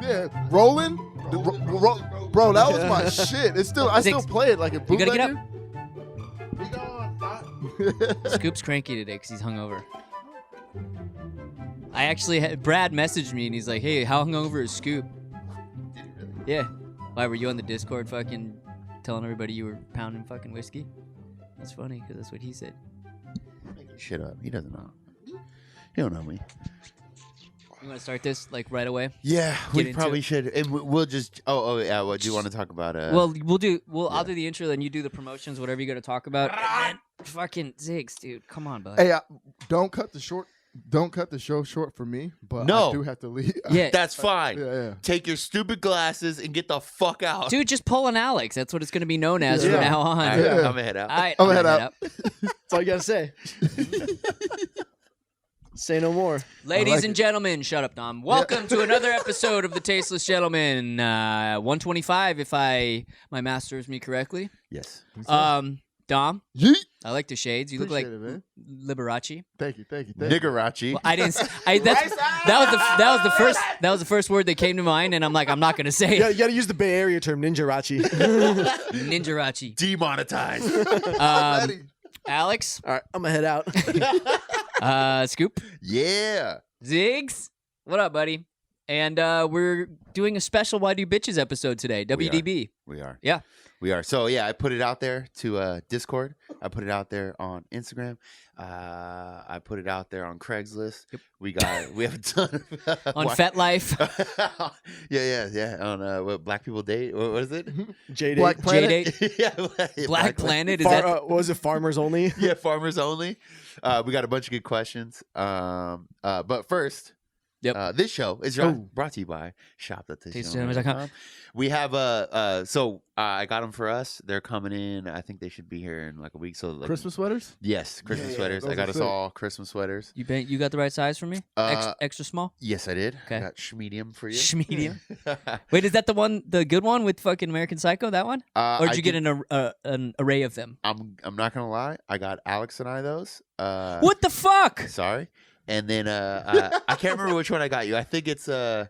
Yeah, rolling, bro. That was my shit. It's still, I still play it like a bootleg. You gotta get up. Scoop's cranky today because he's hungover. I actually had Brad messaged me and he's like, "Hey, how hungover is Scoop?" Did you really? Yeah. Why were you on the Discord fucking telling everybody you were pounding fucking whiskey? That's funny because that's what he said. Making shit up. He doesn't know. He don't know me. You want to start this like right away? Yeah, Get we probably should. And we'll just. Oh yeah. What do you want to talk about? Well, I'll do the intro, then you do the promotions, whatever you got to talk about. And then fucking Ziggs, dude, come on, bud. Hey, don't cut the show short for me, but No. I do have to leave. Yeah, That's fine. Yeah. Take your stupid glasses and get the fuck out. dude, just pull an Alex. That's what it's gonna be known as Yeah. from now on. All right, Yeah. I'm gonna head out. All right, I'm gonna head out. That's all you gotta say. Say no more. Ladies like and it. gentlemen, shut up, Dom. Welcome to another episode of the Tasteless Gentlemen. 125, if my math serves me correctly. Yes. Dom, Yeet. I like the shades. You look like Appreciate it, man. Liberace. Thank you. Niggarachi. Well, I didn't. That was the first word that came to mind, and I'm like, I'm not gonna say Yeah, it. you gotta use the Bay Area term, ninjarachi. Ninjarachi. Demonetized. Already. Alex, All right, I'm gonna head out. Scoop, Yeah. Ziggs, what up, buddy? And we're doing a special Why Do Bitches episode today. WDB. We are. Yeah. We are. So yeah, I put it out there to Discord. I put it out there on Instagram. I put it out there on Craigslist. Yep. We have a ton of On FetLife. yeah. On what Black People Date. What is it? J-Date. Black Planet. J-Date. yeah, Black Planet. Is Far, that? what was it? Farmers only. Yeah, farmers only. We got a bunch of good questions. But first, Yep. this show is brought to you by shop.tches.com. We have so I got them for us. They're coming in. I think they should be here in like a week. So like, Christmas sweaters. yes, Christmas Yeah, sweaters. those I got are us sick. all Christmas sweaters. You got the right size for me? Extra small? Yes, I did. Okay. I got medium for you. Medium. Wait, is that the good one with fucking American Psycho? That one? Or did you get an array of them? I'm not gonna lie. I got Alex and I those. What the fuck? Sorry. And then I can't remember which one I got you. I think it's the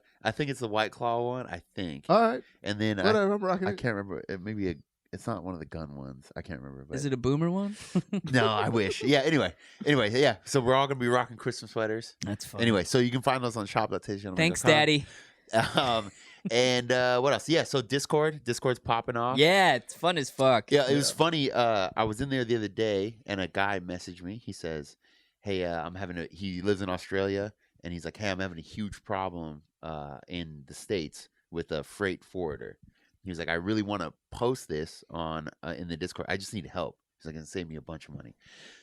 White Claw one. I think. All right. And then Whatever. I'm rocking I it. can't remember. It's not one of the gun ones. I can't remember. But Is it a boomer one? no, I wish. Yeah. Anyway. Yeah. So we're all gonna be rocking Christmas sweaters. That's fun. Anyway, so you can find those on shop.tches.com. Thanks, Daddy. And what else? Yeah. So Discord's popping off. Yeah, it's fun as fuck. Yeah. It was funny. I was in there the other day, and a guy messaged me. He says, "Hey, he lives in Australia, and he's like, hey, I'm having a huge problem in the States with a freight forwarder." He was like, I really want to post this on in the Discord. I just need help. He's like, it's going to save me a bunch of money.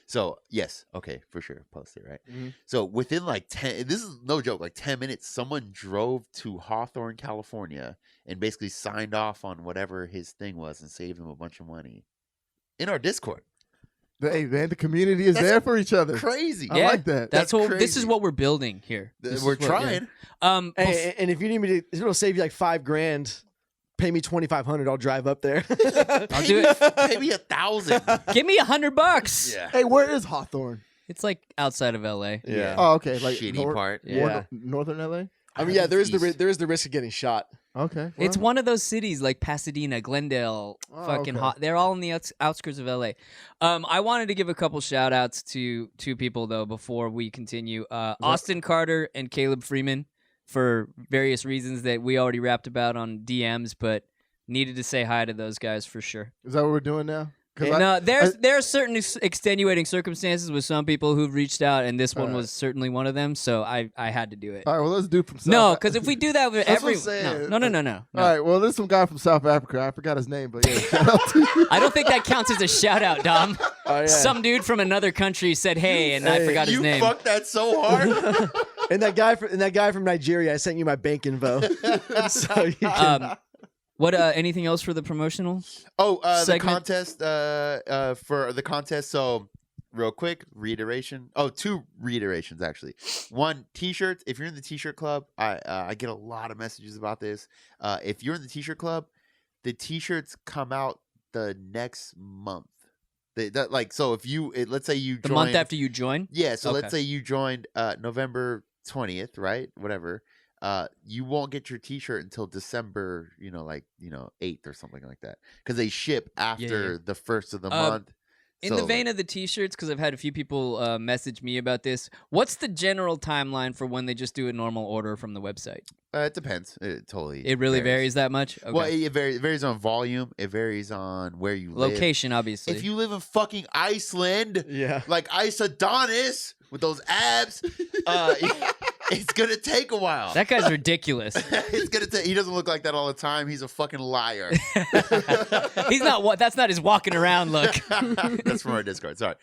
So, yes. Okay, for sure. Post it, right? Mm-hmm. So, within like 10, this is no joke, like 10 minutes, someone drove to Hawthorne, California, and basically signed off on whatever his thing was and saved him a bunch of money in our Discord. Hey, man, the community is That's there for each other. Crazy. I Yeah, like that. That's what. This crazy. is what we're building here. We're trying. Hey, and if you need me to, if it'll save you like $5,000. Pay me $2,500. I'll drive up there. I'll do it. Pay me $1,000. Give me $100. Yeah. Hey, where is Hawthorne? It's like outside of LA. Yeah. Oh, okay. Like Shitty part. Yeah. Northern LA. I mean, yeah, there is East. there is the risk of getting shot. Okay. It's well, one of those cities like Pasadena, Glendale, Oh, fucking okay. hot. They're all in the outskirts of LA. I wanted to give a couple shout outs to two people though before we continue. Austin Carter and Caleb Freeman for various reasons that we already rapped about on DMs, but needed to say hi to those guys for sure. Is that what we're doing now? No, there are certain extenuating circumstances with some people who've reached out, and this one Alright. was certainly one of them. So I had to do it. All right. Well, let's do from South. No, because if we do that with That's what I'm everyone, saying. no. All right. Well, there's some guy from South Africa. I forgot his name, but yeah. Shout out to you. I don't think that counts as a shout out, Dom. Oh, yeah. Some dude from another country said hey, and I forgot his You name. fucked that so hard. And that guy from Nigeria, I sent you my bank info. So you can, What? Anything else for the promotional? Oh, the segment? contest. For the contest. So, real quick reiteration. Oh, two reiterations actually. One, T-shirts. If you're in the T-shirt club, I get a lot of messages about this. If you're in the T-shirt club, the T-shirts come out the next month. So if you let's say you The joined, month after you join? yeah. So Okay. let's say you joined November 20th, right? Whatever. you won't get your T-shirt until December, 8th or something like that, because they ship after the first of the month. In the vein of the T-shirts, because I've had a few people message me about this, what's the general timeline for when they just do a normal order from the website? It depends. It totally. It really varies that much? Okay. Well, it varies on volume. It varies on where you live. Location, obviously. If you live in fucking Iceland, like Ice Adonis with those abs, it's gonna take a while. That guy's ridiculous. It's gonna take. He doesn't look like that all the time. He's a fucking liar. He's not. That's not his walking around look. That's from our Discord. Sorry.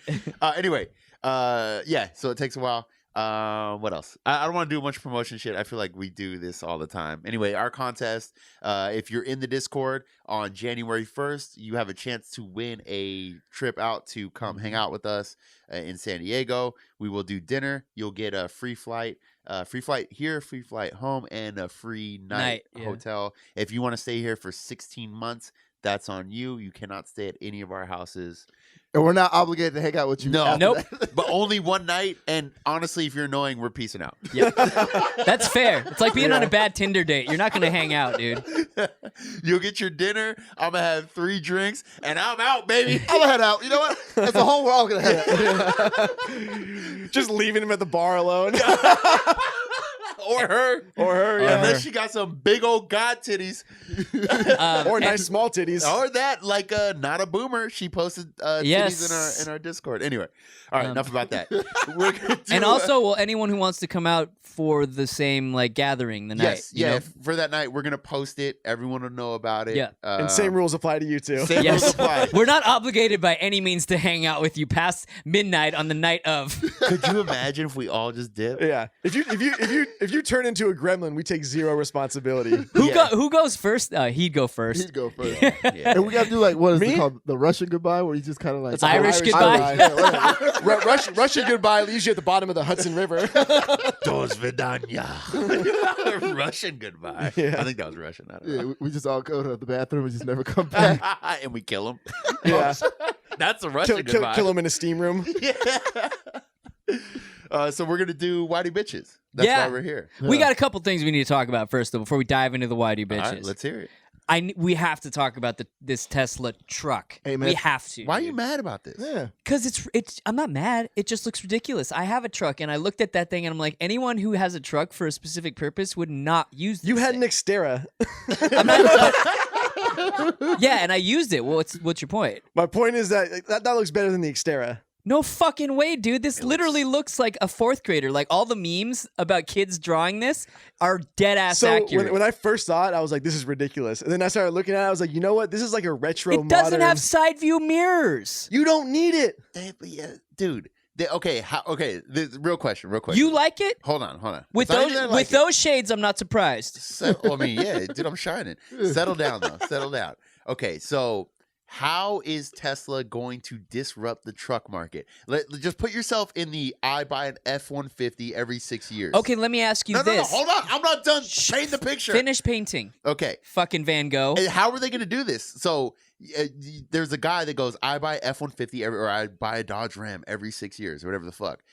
Anyway, so it takes a while. What else? I don't want to do much promotion shit. I feel like we do this all the time. Anyway, our contest, if you're in the Discord on January 1st, you have a chance to win a trip out to come hang out with us in San Diego. We will do dinner. You'll get a free flight here, free flight home, and a free night hotel. If you want to stay here for 16 months, that's on you. You cannot stay at any of our houses. And we're not obligated to hang out with you. No. Nope. But only one night. And honestly, if you're annoying, we're peacing out. Yep. That's fair. It's like being on a bad Tinder date. You're not going to hang out, dude. You'll get your dinner. I'm going to have 3 drinks, and I'm out, baby. I'm going to head out. You know what? As a whole, we're all going to head out. Just leaving him at the bar alone. Or her. Unless she got some big old god titties. Or nice small titties. Or that, like not a boomer. She posted titties in our Discord. Anyway. All right, enough about that. We're gonna do also, well, anyone who wants to come out for the same gathering the night. Yes, for that night, we're going to post it. Everyone will know about it. Yeah. And same rules apply to you too. Same rules apply. We're not obligated by any means to hang out with you past midnight on the night of. Could you imagine if we all just dip? Yeah. If you turn into a gremlin, we take zero responsibility. Who goes first? He'd go first. He'd go first. And we got to do what is it called? The Russian goodbye, where you just kind of like... Irish goodbye? Russian goodbye leaves you at the bottom of the Hudson River. Do svidanya. Russian goodbye. Yeah. I think that was Russian. I don't know. Yeah, we just all go to the bathroom and just never come back. And we kill him. Yeah. That's a Russian goodbye. Kill him in a steam room. Yeah. So we're going to do Whitey Bitches. That's why we're here. We got a couple things we need to talk about first, though, before we dive into the Whitey Bitches. All right, let's hear it. We have to talk about this Tesla truck. Hey, man. We have to. Why are you mad about this? Yeah. Because it's. I'm not mad. It just looks ridiculous. I have a truck, and I looked at that thing, and I'm like, anyone who has a truck for a specific purpose would not use this You had thing. an Xterra. I'm not. Yeah, and I used it. Well, what's your point? My point is that looks better than the Xterra. No fucking way, dude. This literally looks like a 4th grader. Like, all the memes about kids drawing this are dead ass accurate. When I first saw it, I was like, this is ridiculous. And then I started looking at it, I was like, you know what? This is like a retro It doesn't modern... have side view mirrors. You don't need it. Dude. The real question. You like it? Hold on. With It's not even that I like those shades, I'm not surprised. Dude, I'm shining. Settle down, though. Settle down. Okay, so how is Tesla going to disrupt the truck market? Just put yourself in the I buy an F-150 every 6 years. Okay, let me ask you No, this. hold on. I'm not done. Paint the picture. Finish painting. Okay. Fucking Van Gogh. And how are they going to do this? So there's a guy that goes, I buy F-150 or I buy a Dodge Ram every 6 years or whatever the fuck.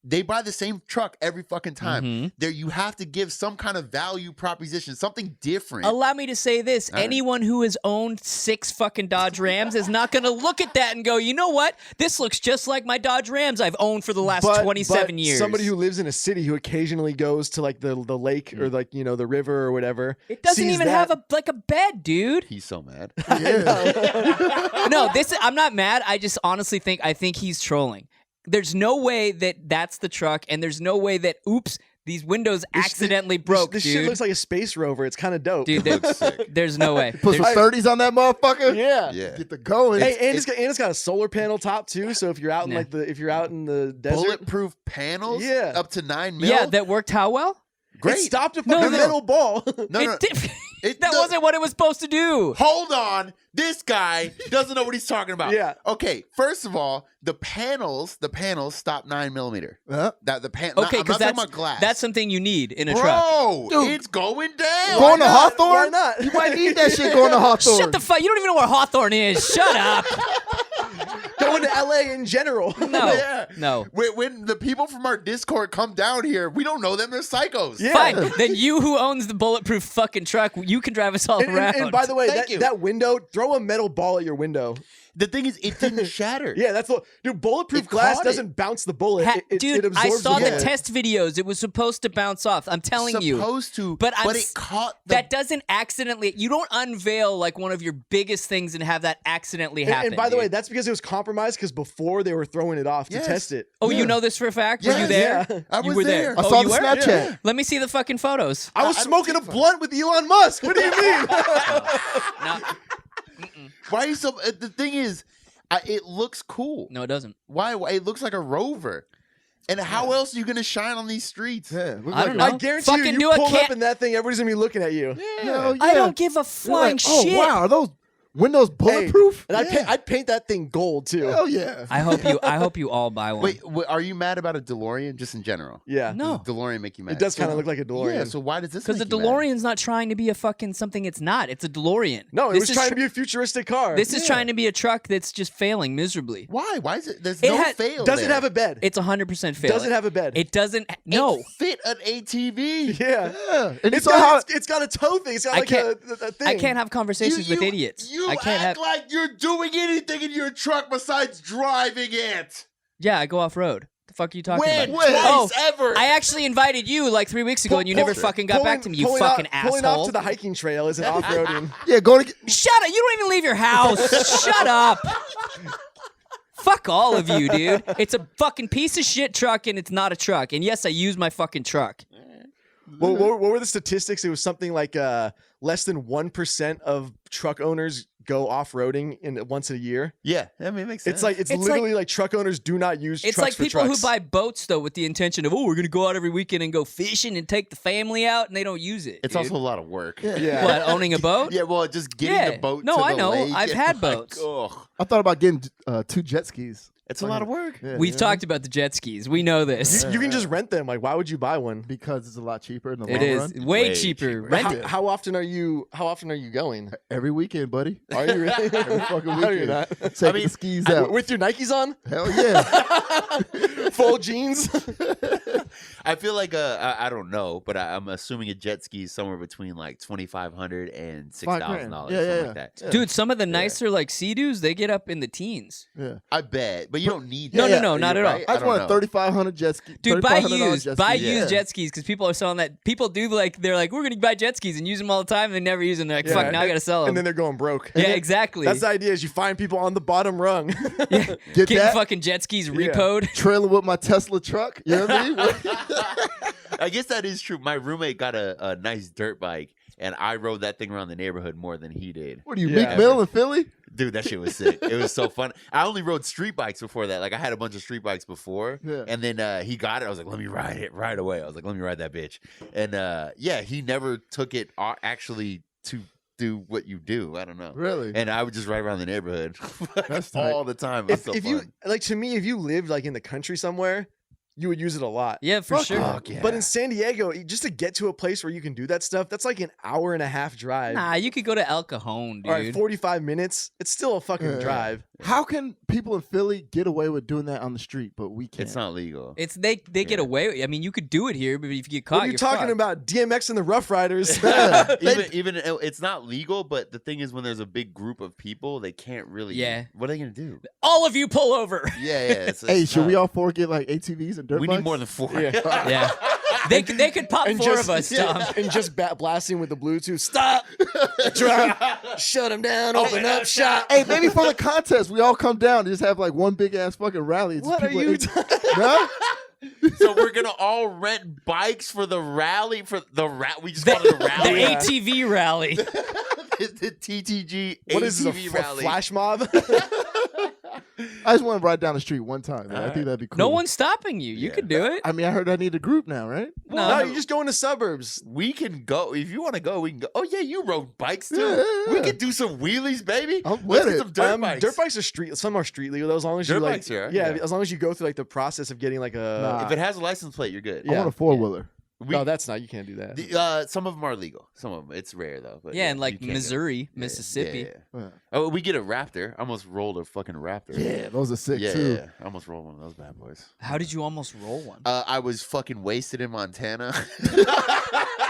They buy the same truck every fucking time. Mm-hmm. There, you have to give some kind of value proposition, something different. Allow me to say this. All right. Anyone who has owned 6 fucking Dodge Rams is not going to look at that and go, you know what? This looks just like my Dodge Rams I've owned for the last 27 years. Somebody who lives in a city who occasionally goes to like the lake or like, the river or whatever. It doesn't sees even that. have a bed, dude. He's so mad. No, I'm not mad. I just honestly think he's trolling. There's no way that's the truck, and there's no way that, oops, these windows accidentally broke, this dude. shit looks like a space rover. It's kind of dope. Dude, Looks sick. there's no way. Put some 30s on that motherfucker. Yeah. Yeah. Get the going. Hey, and it's got a solar panel top too. So if you're out in the desert, Bulletproof panels? Yeah. Up to 9 mil? Yeah, that worked how well? Great. it stopped a No, fucking no. metal ball. No. That wasn't what it was supposed to do. Hold on. This guy doesn't know what he's talking about. Yeah. Okay. First of all, the panels stop 9 millimeter. Huh? Okay, I'm not because talking about glass. that's something you need in a truck. Bro, Dude. it's going down. Going to Hawthorne? Why not? You might need that shit going to Hawthorne. Shut the fuck. You don't even know where Hawthorne is. Shut up. going to LA in general. No, Yeah. no. When the people from our Discord come down here, we don't know them. They're psychos. Yeah. Fine. Then you who owns the bulletproof fucking truck, you can drive us all around. And by the way, Thank you. that window, throw a metal ball at your window. The thing is, it didn't shatter. Yeah, that's the dude. Bulletproof It glass caught doesn't bounce the bullet. Dude, it I absorbs saw the bullet. test videos. It was supposed to bounce off. I'm telling you. Supposed to, But but I'm it caught the That doesn't accidentally. You don't unveil like one of your biggest things and have that accidentally happen. And by the way, dude. that's because it was compromised because before they were throwing it off to Yes. test it. Oh, Yeah. you know this for a fact? Were you Yes. there? Yeah. I You was were there. I Oh, saw you the were? Snapchat. Yeah. Let me see the fucking photos. I was I don't smoking a think- blunt with Elon Musk. What do you mean? No, Why are you so? The thing is, it looks cool. no, it doesn't. Why? It looks like a Rover. And how else are you gonna shine on these streets? Yeah, look I like don't a- know. I guarantee Fucking you do a pull cat- up in that thing, everybody's gonna be looking at you. Hell I yeah. don't give a You're flying like, oh shit. wow, are those windows bulletproof? And I'd paint that thing gold too. Hell yeah. I hope you all buy one. Wait, are you mad about a DeLorean just in general? Yeah. No. Does DeLorean make you mad? It does kind of look like a DeLorean. Yeah. So why does this? Because the make you mad? DeLorean's not trying to be a fucking something it's not. It's a DeLorean. No, it This was is trying tr- to be a futuristic car. This is trying to be a truck that's just failing miserably. Why? Why is it? There's It no had- fail. doesn't there. have a bed. It's 100% failing. doesn't have a bed. It doesn't. No. It fit an ATV. yeah. Yeah. And It's you saw how got a toe thing. It's got I like a thing. I can't have conversations with idiots. You I can't act have. like you're doing anything in your truck besides driving it. Yeah, I go off road. The fuck are you talking When? about? Twice Oh, ever. I actually invited you like 3 weeks ago, and you never fucking got back to me. You fucking Pulling off asshole. to the hiking trail isn't off-roading. Yeah, going to get Shut up! You don't even leave your house. Shut up. Fuck all of you, dude. It's a fucking piece of shit truck, and it's not a truck. And yes, I use my fucking truck. What were the statistics? It was something like less than 1% of truck owners go off-roading once a year. Yeah, I mean, it makes sense. It's like it's literally like truck owners do not use It's trucks like for people trucks. who buy boats though with the intention of, oh, we're gonna go out every weekend and go fishing and take the family out, and they don't use it. it's dude. also a lot of work. Yeah. What, owning a boat? Yeah, well, just getting Yeah. the boat. No, to I the know. lake I've and, had like, boats. ugh. I thought about getting 2 jet skis. It's a lot of work. Yeah, We've yeah. talked about the jet skis. We know this. You can just rent them. Like, why would you buy one? Because it's a lot cheaper in the It long is run. way Way cheaper. cheaper. Rent it. How often are you going? Every weekend, buddy. Are you really? Every fucking No, you're weekend. not. Taking mean, the skis out. With your Nikes on, Hell yeah. full jeans. I feel like I don't know, but I'm assuming a jet ski is somewhere between like $2,500 and $6,000, $5,000. something Yeah, like that. Yeah. Dude, some of the nicer like Sea-Doos, they get up in the teens. Yeah. I bet, but you don't need No, that. no, not You're at all. right. I just don't want a know. $3,500 jet ski. Dude, buy $3,500 used, jet buy ski. used Yeah. jet skis because people are selling that. People do like they're like we're gonna buy jet skis and use them all the time. And they never use them. They're like, fuck, now I gotta sell them. And then they're going broke. yeah, exactly. That's the idea. Is you find people on the bottom rung. yeah. Get Getting that? fucking jet skis repoed. Trailing with my Tesla truck. You know what I mean? I guess that is true. My roommate got a nice dirt bike, and I rode that thing around the neighborhood more than he did. What are you, Yeah. Meek Mill in Philly? Dude, that shit was sick. It was so fun. I only rode street bikes before that. Like, I had a bunch of street bikes before. Yeah. And then he got it. I was like, let me ride it right away. I was like, let me ride that bitch. And yeah, he never took it actually to do what you do. I don't know. Really? And I would just ride around the neighborhood That's tight. all the time. It was so if fun. you like, to me, if you lived like in the country somewhere, you would use it a lot. Yeah, for sure. Fuck yeah. But in San Diego, just to get to a place where you can do that stuff, that's like an hour-and-a-half drive. Nah, you could go to El Cajon, dude. All right, 45 minutes. It's still a fucking Yeah. drive. How can people in Philly get away with doing that on the street, but we can't? It's not legal. It's they get Yeah. away. I mean, you could do it here, but if you get caught, What are you you're talking fucked. about? DMX and the Rough Riders. Yeah. even it's not legal, but the thing is, when there's a big group of people, they can't really. Yeah. What are they gonna do? All of you pull over. Yeah, yeah. Hey, it's should we not- all 4 get like ATVs and dirt We bikes? need more than 4. Yeah. Yeah, they could pop And 4 just- of us, Tom. and just blasting with the Bluetooth. Stop! Drop! Shut him down! Open up shop! Hey, maybe for the contest, we all come down and just have like one big ass fucking rally. It's What are people you at- talking? No? So we're gonna all rent bikes for the rally for the We just call it a The rally. Yeah. ATV rally. the TTG What is this, ATV a rally. flash mob? I just want to ride down the street one time. Man. I think that'd be cool. No one's stopping you. You Yeah. could do it. I mean, I heard I need a group now, right? no, you just go in the suburbs. We can go if you want to go. We can go. Oh yeah, you rode bikes too. Yeah. We could do some wheelies, baby. I'm Let's with get it. some dirt bikes. Dirt bikes are street. Some are street legal though, as long as you Dirt like. bikes are, yeah, yeah. as long as you go through like the process of getting like a. Nah. If it has a license plate, you're good. I Yeah. want a 4-wheeler. No, that's not. You can't do that. Some of them are legal. Some of them, it's rare though. But Yeah, and you like can't go. Missouri, Mississippi. Yeah. Oh, we get a raptor. I almost rolled a fucking raptor. Yeah, those are sick yeah, too. yeah. I almost rolled one of those bad boys. How did you almost roll one? I was fucking wasted in Montana.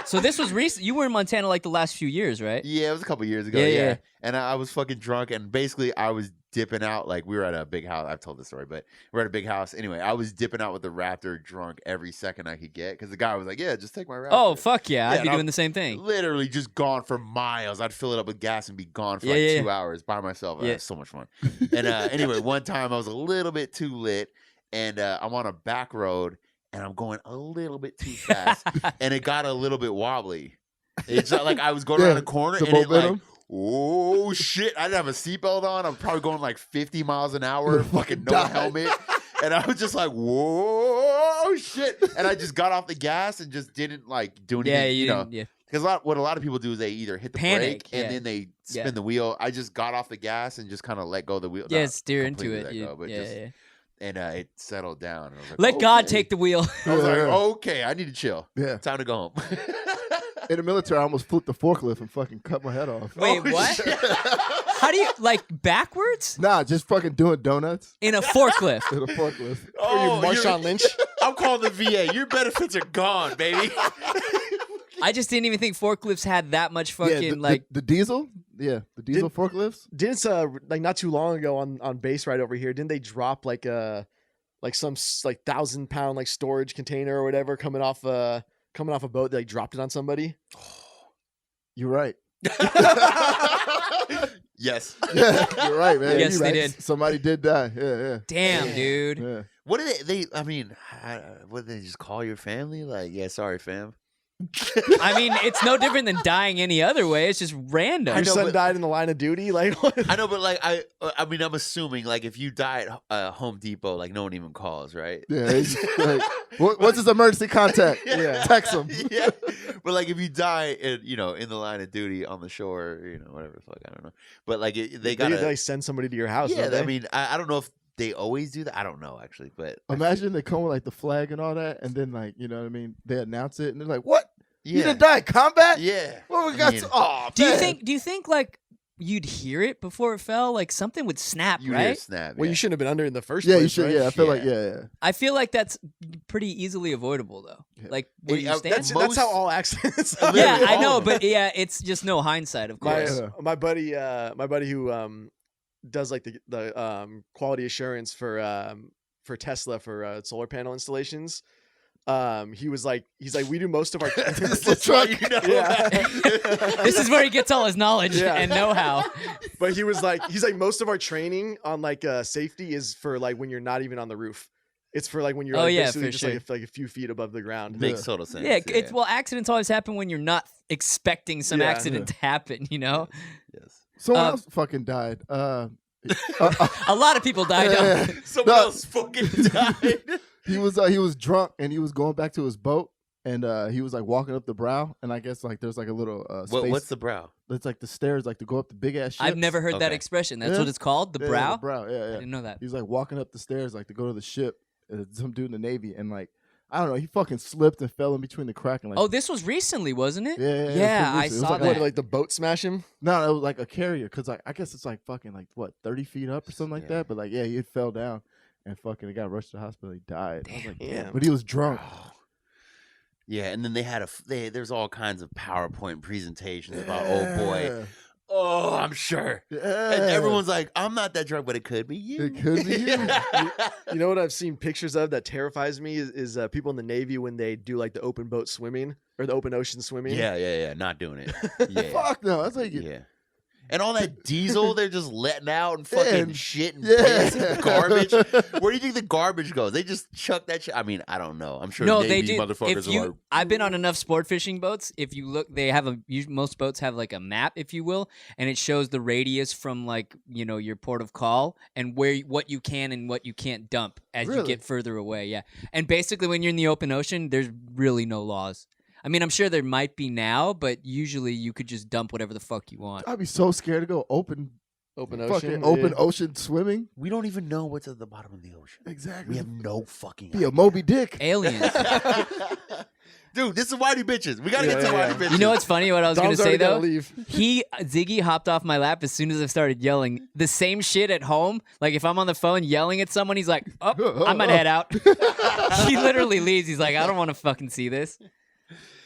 So this was recent. You were in Montana like the last few years, right? Yeah, it was a couple years ago. Yeah, Yeah, yeah. And I was fucking drunk, and basically I was dipping out. Like we were at a big house. I've told this story, but we're at a big house. Anyway, I was dipping out with the raptor drunk every second I could get because the guy was like, "Yeah, just take my raptor." Oh fuck yeah! I'd Yeah, be and doing the same thing. Literally just gone for miles. I'd fill it up with gas and be gone for Yeah, like yeah, 2 hours by myself. Yeah. So much fun. And anyway, one time I was a little bit too lit, and I'm on a back road, and I'm going a little bit too fast, and it got a little bit wobbly. It's not like I was going around a corner, some and it like, momentum. oh shit! I didn't have a seatbelt on. I'm probably going like 50 miles an hour, You'd fucking no die. helmet. And I was just like, whoa, shit. And I just got off the gas and just didn't like do anything, Yeah, you know. didn't- yeah. Because what a lot of people do is they either hit the Panic, brake and yeah. then they spin Yeah. the wheel. I just got off the gas and just kind of let go of the wheel. Yeah, Not steer into completely it. let You- go, but yeah, just, yeah. and it settled down. And I was like, Let God okay. take the wheel. I was like, Yeah. okay, I need to chill. Yeah. Time to go home. In the military, I almost flipped the forklift and fucking cut my head off. Wait, Oh, what? shit. How do you like backwards Nah, just fucking doing donuts in a forklift? in a forklift. Are you Marshawn Lynch? I'm calling the VA. Your benefits are gone, baby. I just didn't even think forklifts had that much fucking yeah, like. the diesel. Yeah, the diesel forklifts. Didn't like not too long ago on base right over here? Didn't they drop like some like 1,000-pound like storage container or whatever coming off a boat? They like, dropped it on somebody. You're right. Yes. Yeah, you're right, man. Yes, You're they right. did. Somebody did die. Yeah, Damn, dude. yeah. What did they? I mean, what did they just call your family? Like, yeah, sorry, fam. I mean, it's no different than dying any other way. It's just random. Your know, son but- died in the line of duty. Like, what? I know, but like, I mean, I'm assuming like if you die at Home Depot, like no one even calls, right? Yeah, it's just like, what's his emergency contact? Yeah. Text him. Yeah, but like if you die in the line of duty on the shore, whatever the fuck, I don't know. But like they gotta, like send somebody to your house. yeah. don't they? I mean, I don't know if they always do that. I don't know actually, but Imagine they come with like the flag and all that, and then like, you know what I mean? They announce it, and they're like, "What? You yeah, didn't die in combat? yeah. Well, we I got. mean, Do you think like you'd hear it before it fell? Like something would snap, you hear right? snap. Well, yeah. you shouldn't have been under in the first Yeah, place. you should. right? Yeah, I feel like Yeah. yeah. I feel like that's pretty easily avoidable though. Yeah. Like where It- you stand. That's Most- how all accidents. Yeah, are. Yeah, literally I all know, of them. but yeah, it's just no hindsight, of my course. Yeah. my buddy who does like the quality assurance for Tesla for solar panel installations. He's like we do most of our That's why you know Yeah. This is where he gets all his knowledge Yeah. and know-how. But he's like most of our training on like safety is for like when you're not even on the roof. It's for like when you're Oh, like, yeah, basically for just sure. like a few feet above the ground. makes total sense. Yeah, it's well, accidents always happen when you're not expecting some Yeah. accident to happen. You know, Yes. Someone Uh, else fucking died. a lot of people die. Yeah. Don't. Someone No. else fucking died. He was drunk and he was going back to his boat, and he was like walking up the brow, and I guess like there's like a little space. What's the brow? It's like the stairs like to go up the big ass. I've never heard that Okay. expression. That's Yeah. what it's called, the brow. The brow. Yeah, I yeah. didn't know that. He's like walking up the stairs like to go to the ship. Some dude in the Navy, and like I don't know, he fucking slipped and fell in between the crack and like Oh, this was recently, wasn't it? yeah, it was Yeah, pretty I recent. It was saw like, that. What, like the boat smash him? No, it was like a carrier because like I guess it's like fucking like what 30 feet up or something like Yeah. that. But like yeah, he fell down and fucking he got rushed to the hospital. He died. I was like, Damn. but he was drunk. Yeah, and then they had there's all kinds of PowerPoint presentations about oh boy. Oh, I'm sure. Yeah. And everyone's like, I'm not that drunk, but it could be you. It could be you. You know what I've seen pictures of that terrifies me is people in the Navy when they do like the open boat swimming or the open ocean swimming. Yeah, not doing it. Yeah. Fuck no. That's like Yeah. And all that diesel they're just letting out and fucking and- shit and yeah. piss and garbage. Where do you think the garbage goes? They just chuck that shit. I mean, I don't know. I'm sure No, Navy they do. motherfuckers If are you, like, I've been on enough sport fishing boats. If you look, they have most boats have like a map, if you will, and it shows the radius from like your port of call and what you can and what you can't dump as you Really? get further away. Yeah, and basically when you're in the open ocean, there's really no laws. I mean, I'm sure there might be now, but usually you could just dump whatever the fuck you want. I'd be so scared to go open Open Fucking ocean. open yeah. ocean swimming. We don't even know what's at the bottom of the ocean. Exactly. We have no fucking Be idea. a Moby Dick. Aliens. Dude, this is whitey bitches. We gotta get to Yeah. whitey bitches. You know what's funny? What I was going to Dom's say, already gotta though? leave. Ziggy hopped off my lap as soon as I started yelling. The same shit at home. Like, if I'm on the phone yelling at someone, he's like, oh, I might head out. He literally leaves. He's like, I don't want to fucking see this.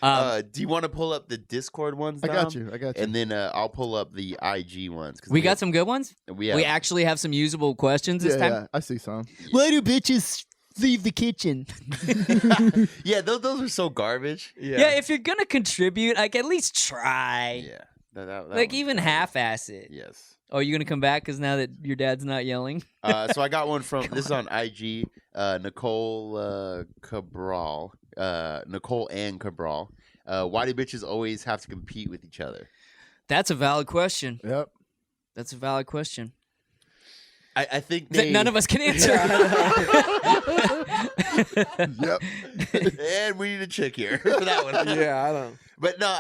Do you want to pull up the Discord ones? I got Dom? you. I got you. And then I'll pull up the IG ones. 'cause We got some good ones. We have, We actually have some usable questions this time. Yeah, I see some. Why do bitches leave the kitchen? yeah, those are so garbage. Yeah, if you're going to contribute, like, at least try. Yeah, that Like, one's even garbage. half-ass it. Yes. Oh, you going to come back because now that your dad's not yelling? So I got one from this is on IG. Nicole Cabral. Nicole and Cabral. Why do bitches always have to compete with each other? That's a valid question. Yep. That's a valid question. I think That they, none of us can answer. Yep. and we need a chick here for that one. Yeah, I don't. But no,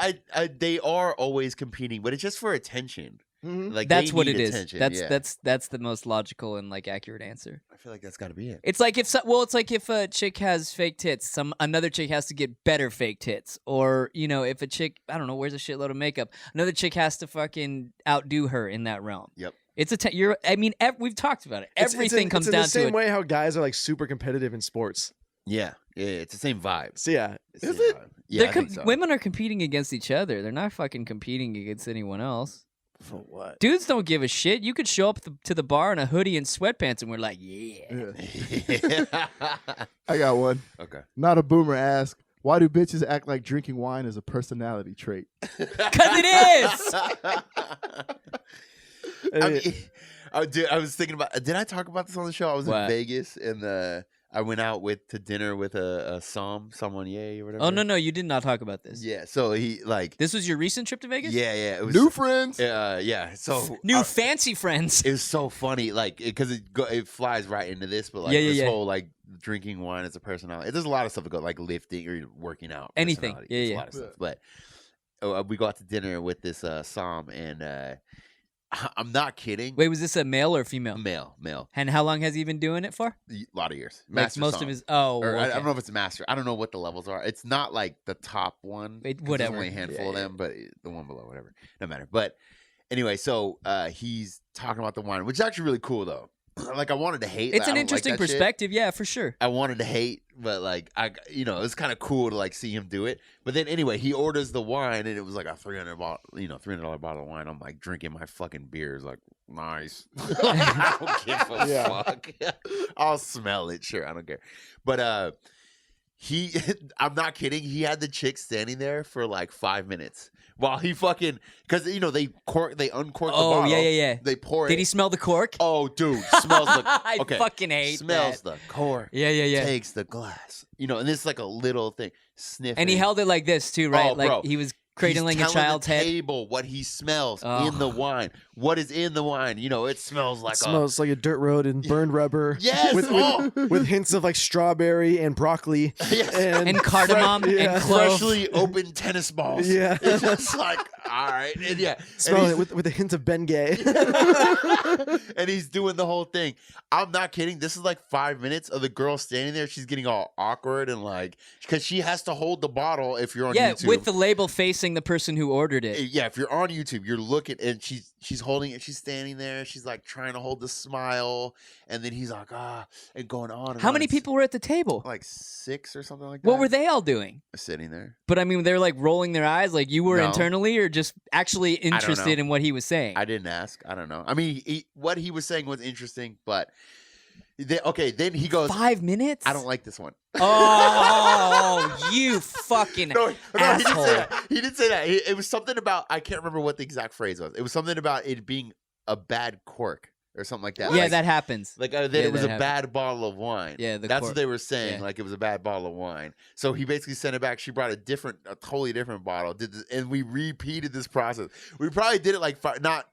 they are always competing, but it's just for attention. Mhm. Like That's they what need it is. attention, That's yeah. that's the most logical and like accurate answer. I feel like that's got to be it. It's like if it's like if a chick has fake tits, another chick has to get better fake tits, or if a chick wears a shitload of makeup, another chick has to fucking outdo her in that realm. Yep. It's we've talked about it. Everything comes it's down in the same to it. way how guys are like super competitive in sports. Yeah, it's the same vibe. So yeah, It's the Is same it? vibe. Yeah, I They're think so. Women are competing against each other. They're not fucking competing against anyone else. For what? Dudes don't give a shit. You could show up to the bar in a hoodie and sweatpants, and we're like, yeah. Yeah. I got one. Okay. Not a boomer ask. Why do bitches act like drinking wine is a personality trait? Because it is. I mean, I was thinking about. Did I talk about this on the show? I was What? in Vegas and I went out to dinner with a sommelier or whatever. Oh, no, you did not talk about this. Yeah. So he like. This was your recent trip to Vegas? Yeah. It was New friends. Yeah. So New fancy friends. it was so funny, like because it flies right into this, but like Yeah, this yeah. whole like drinking wine as a personality. There's a lot of stuff that go like lifting or working out. Anything. personality. Yeah, There's yeah. a lot of stuff. But we got to dinner with this Som, and I'm not kidding. Wait, was this a male or female? Male. And how long has he been doing it for? A lot of years. Like Master most Som. of his. Oh, Or I okay. don't know if it's a master. I don't know what the levels are. It's not like the top one. 'cause Whatever. There's only a handful of them, but the one below, whatever. No matter. But anyway, so he's talking about the wine, which is actually really cool, though. Like I wanted to hate. It's I an don't like interesting that shit. perspective, yeah, for sure. I wanted to hate, but like it was kind of cool to like see him do it. But then anyway, he orders the wine, and it was like a $300 bottle of wine. I'm like drinking my fucking beers, like nice. I don't give a Yeah. fuck. I'll smell it, sure, I don't care. But I'm not kidding. He had the chick standing there for like 5 minutes while he fucking because they uncork the Oh, bottle. yeah. They pour it. Did he smell the cork? Oh, dude, smells the. I Okay, fucking hate smells that. the cork. Yeah. Takes the glass, and this is like a little thing. Sniffing. And he held it like this too, right? Oh, like bro. he was He's cradling a telling child's the head. table what he smells Oh. in the wine. What is in the wine? It smells like it smells like a dirt road and burned rubber. Yes, with hints of like strawberry and broccoli. Yes. And cardamom Yeah. and clove. freshly opened tennis balls. Yeah. It's just like all right, and yeah, Smell and it with a hint of Bengay. and he's doing the whole thing. I'm not kidding. This is like 5 minutes of the girl standing there. She's getting all awkward and like because she has to hold the bottle if you're on YouTube. with the label facing the person who ordered it. Yeah, if you're on YouTube, you're looking and she's holding it. She's standing there. She's like trying to hold the smile, and then he's like and going on. And How on. many people were at the table? Like 6 or something like that. What were they all doing? Sitting there. But I mean, they were like rolling their eyes, like you were No. internally, or just actually know. interested in what he was saying. I didn't ask. I don't know. I mean, what he was saying was interesting, but then he goes, 5 minutes? I don't like this one. Oh, you fucking No, he didn't asshole. say that. He didn't say that. It was something about, I can't remember what the exact phrase was. It was something about it being a bad cork or something like that. Yeah, Like, that happens. Like that Yeah, it was that a happens. bad bottle of wine. Yeah, that's cork. what they were saying. Yeah. Like it was a bad bottle of wine. So he basically sent it back. She brought a totally different bottle. And we repeated this process. We probably did it like not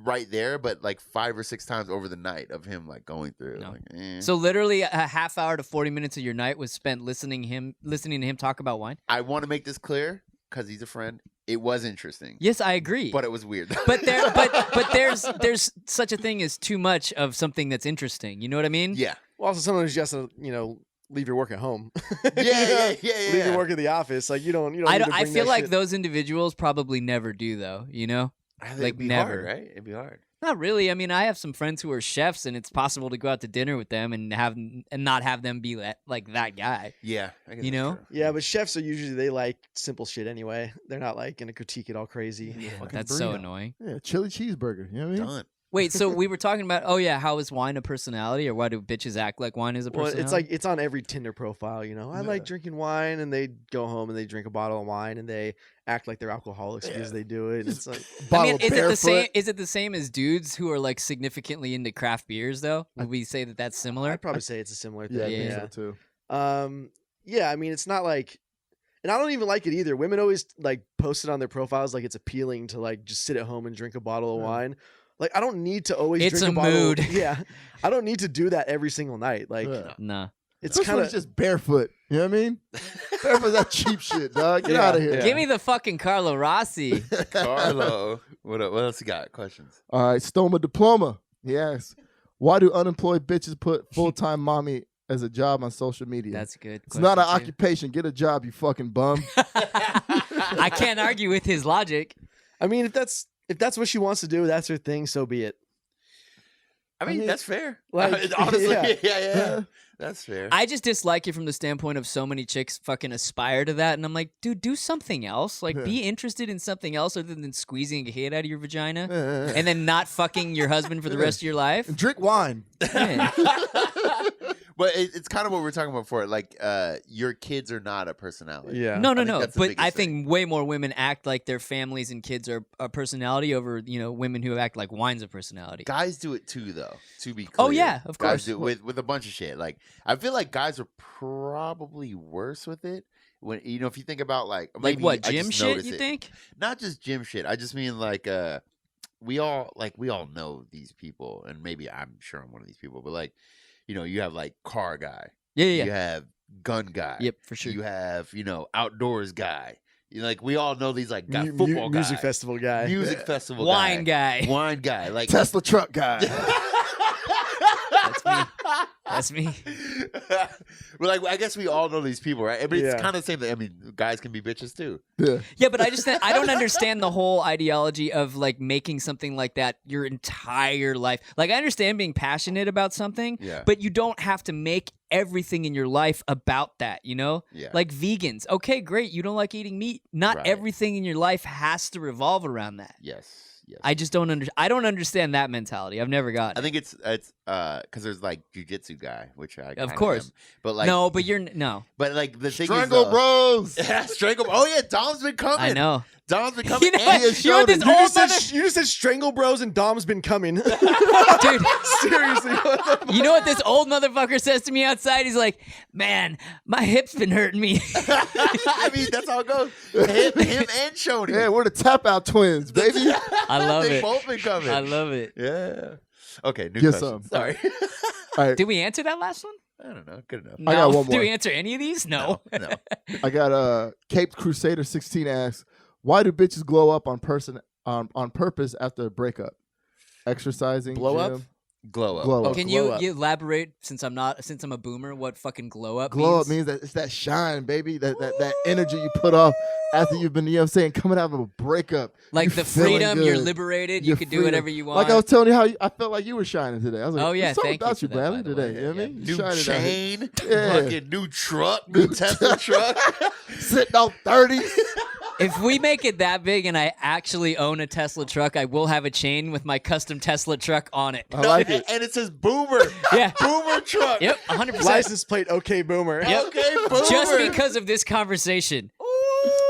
right there, but like 5 or 6 times over the night of him like going through. No. Like, eh. So literally a half hour to 40 minutes of your night was spent listening to him talk about wine. I want to make this clear. because he's a friend. It was interesting. Yes, I agree. But it was weird. but there's such a thing as too much of something that's interesting. You know what I mean? Yeah. Well, also sometimes you just have to, leave your work at home. Yeah. Leave your work at the office. Like you don't. I feel like those individuals probably never do though. You know? I think Like, it'd be never. hard, right? It'd be hard. Not really. I mean, I have some friends who are chefs, and it's possible to go out to dinner with them and not have them be like that guy. Yeah. I guess You that's know? true. Yeah, but chefs are usually they like simple shit anyway. They're not like gonna critique it all crazy. Yeah. Fucking That's so burrito. annoying. Yeah, chili cheeseburger. You know what I mean? Done. Wait, so we were talking about, how is wine a personality, or why do bitches act like wine is a Well, personality? it's like it's on every Tinder profile. I like Yeah. drinking wine, and they go home and they drink a bottle of wine, and they act like they're alcoholics because they do it. And it's like Bottle is it the same? barefoot. Is it the same as dudes who are like significantly into craft beers? Though, would we say that that's similar? I'd probably say it's a similar thing. Yeah, I Yeah. think so too. Yeah, I mean, it's not like, and I don't even like it either. Women always like post it on their profiles like it's appealing to like just sit at home and drink a bottle of Yeah. wine. Like I don't need to always It's drink a a bottle. mood. Yeah, I don't need to do that every single night. Like Yeah. Nah. it's Especially kind when of it's just barefoot. You know what I mean? Barefoot's that cheap shit, dog. Get Yeah, out of here. yeah. Give me the fucking Carlo Rossi. Carlo. What else you got? Questions? All right, Stoma Diploma. He asks, why do unemployed bitches put full-time mommy as a job on social media? That's a good. It's not an question, too. occupation. Get a job, you fucking bum. I can't argue with his logic. I mean, if that's what she wants to do, that's her thing. So be it. I mean, mean, that's fair. like, Honestly, yeah. yeah. That's fair. I just dislike it from the standpoint of so many chicks fucking aspire to that, and I'm like, dude, do something else. Like, be interested in something else other than squeezing a head out of your vagina, and then not fucking your husband for the rest of your life. Drink wine. Yeah. But it's kind of what we were talking about before. Like, your kids are not a personality. Yeah. No, I think no. that's the But biggest I think way more women act like their families and kids are a personality over, women who act like wine's a personality. Guys do it too, though. To be clear. Oh, yeah, of Guys course. do it with a bunch of shit. Like, I feel like guys are probably worse with it. When if you think about like Like maybe what, I gym just shit, notice you it. think? Not just gym shit. I just mean like we all know these people, and maybe I'm sure I'm one of these people, but like you have like car guy. Yeah. You have gun guy. Yep, for sure. You have outdoors guy. Like we all know these like guy, Mu- football guy, music festival guy. music festival Wine guy. wine guy, like Tesla truck guy. That's me. That's me. Well, like I guess we all know these people, right? But it's Yeah. kind of the same thing. I mean, guys can be bitches too. Yeah. Yeah, but I don't understand the whole ideology of like making something like that your entire life. Like I understand being passionate about something, Yeah. but you don't have to make everything in your life about that, Yeah. Like vegans. Okay, great. You don't like eating meat. Not Right. everything in your life has to revolve around that. Yes. I just don't I don't understand that mentality. I've never gotten I it. think it's because there's like jujitsu guy, which I Of kinda course. am. But like No, but you're no. but like the thing Strangle is, bros. yeah, strangle. Oh yeah, Dom's been coming. I know. Dom's been coming. You know and what? he You know what showed this it. old You just said strangle bros and Dom's been coming. Dude, Seriously. What the you know what this old motherfucker says to me outside? He's like, "Man, my hip's been hurting me." I mean, that's how it goes. Him and Shoney. Yeah, we're the tap out twins, baby. I love they it. both been coming. I love it. Yeah. Okay, new Get question. some. Sorry. All right, Did we answer that last one? I don't know. Good enough. No. I got one Did more. we answer any of these? No. No. I got Caped Crusader 16 asks, why do bitches glow up on purpose after a breakup? Exercising, Blow up? gym? Glow up. Glow up. Can glow you, up. you elaborate since I'm a boomer? What fucking glow up Glow means? up means that it's that shine, baby. That energy you put off after you've been, saying, coming out of a breakup. Like You the feeling freedom, you're good. liberated, you You're can do freedom. whatever you want. Like I was telling you how I felt like you were shining today. I was like, Oh, yeah, there's something thank you about for you, that, by Bradley, the today. way. You know what I mean? You New shining out here. chain. Yeah. Fucking new truck. New Tesla truck. Sitting on 30s. If we make it that big and I actually own a Tesla truck, I will have a chain with my custom Tesla truck on it. I like it. And it says Boomer. Yeah. Boomer truck. Yep, 100%. License plate, okay, boomer. Yep. Okay, Boomer. Just because of this conversation.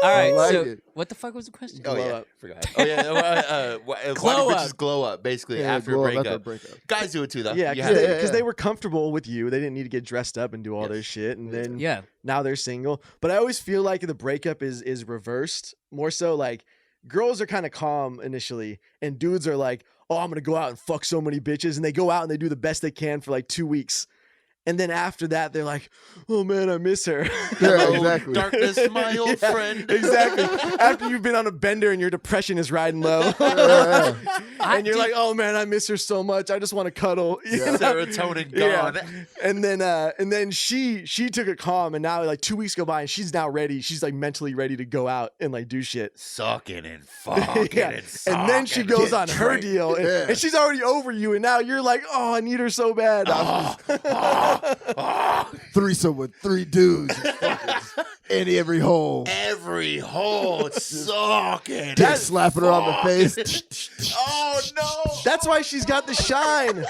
All right, like so it. what the fuck was the question? Oh, Glow yeah. up. Forgot. Oh, yeah. Why do Glow bitches up. glow up, basically, Yeah, after glow a up after breakup? a breakup. Guys do it too, though. Yeah, You because have Yeah, to. they were comfortable with you. They didn't need to get dressed up and do all Yes. their shit. And then Yeah. now they're single. But I always feel like the breakup is reversed. More so like girls are kind of calm initially, and dudes are like, oh, I'm going to go out and fuck so many bitches. And they go out and they do the best they can for like 2 weeks. And then after that, they're like, "Oh man, I miss her." Yeah, exactly. Darkness, my old Yeah, friend. Exactly. After you've been on a bender and your depression is riding low, Yeah. and you're like, "Oh man, I miss her so much. I just want to cuddle." You know? Serotonin gone. Yeah. And then she took it calm, and now like 2 weeks go by, and she's now ready. She's like mentally ready to go out and like do shit. Sucking and fucking Yeah. and sucking. And then she goes on her drink. deal, and, Yeah. and she's already over you, and now you're like, "Oh, I need her so bad." Threesome with 3 dudes. In every hole. Every hole sucking. Dick slapping her on the face. Oh no! That's why she's got the shine.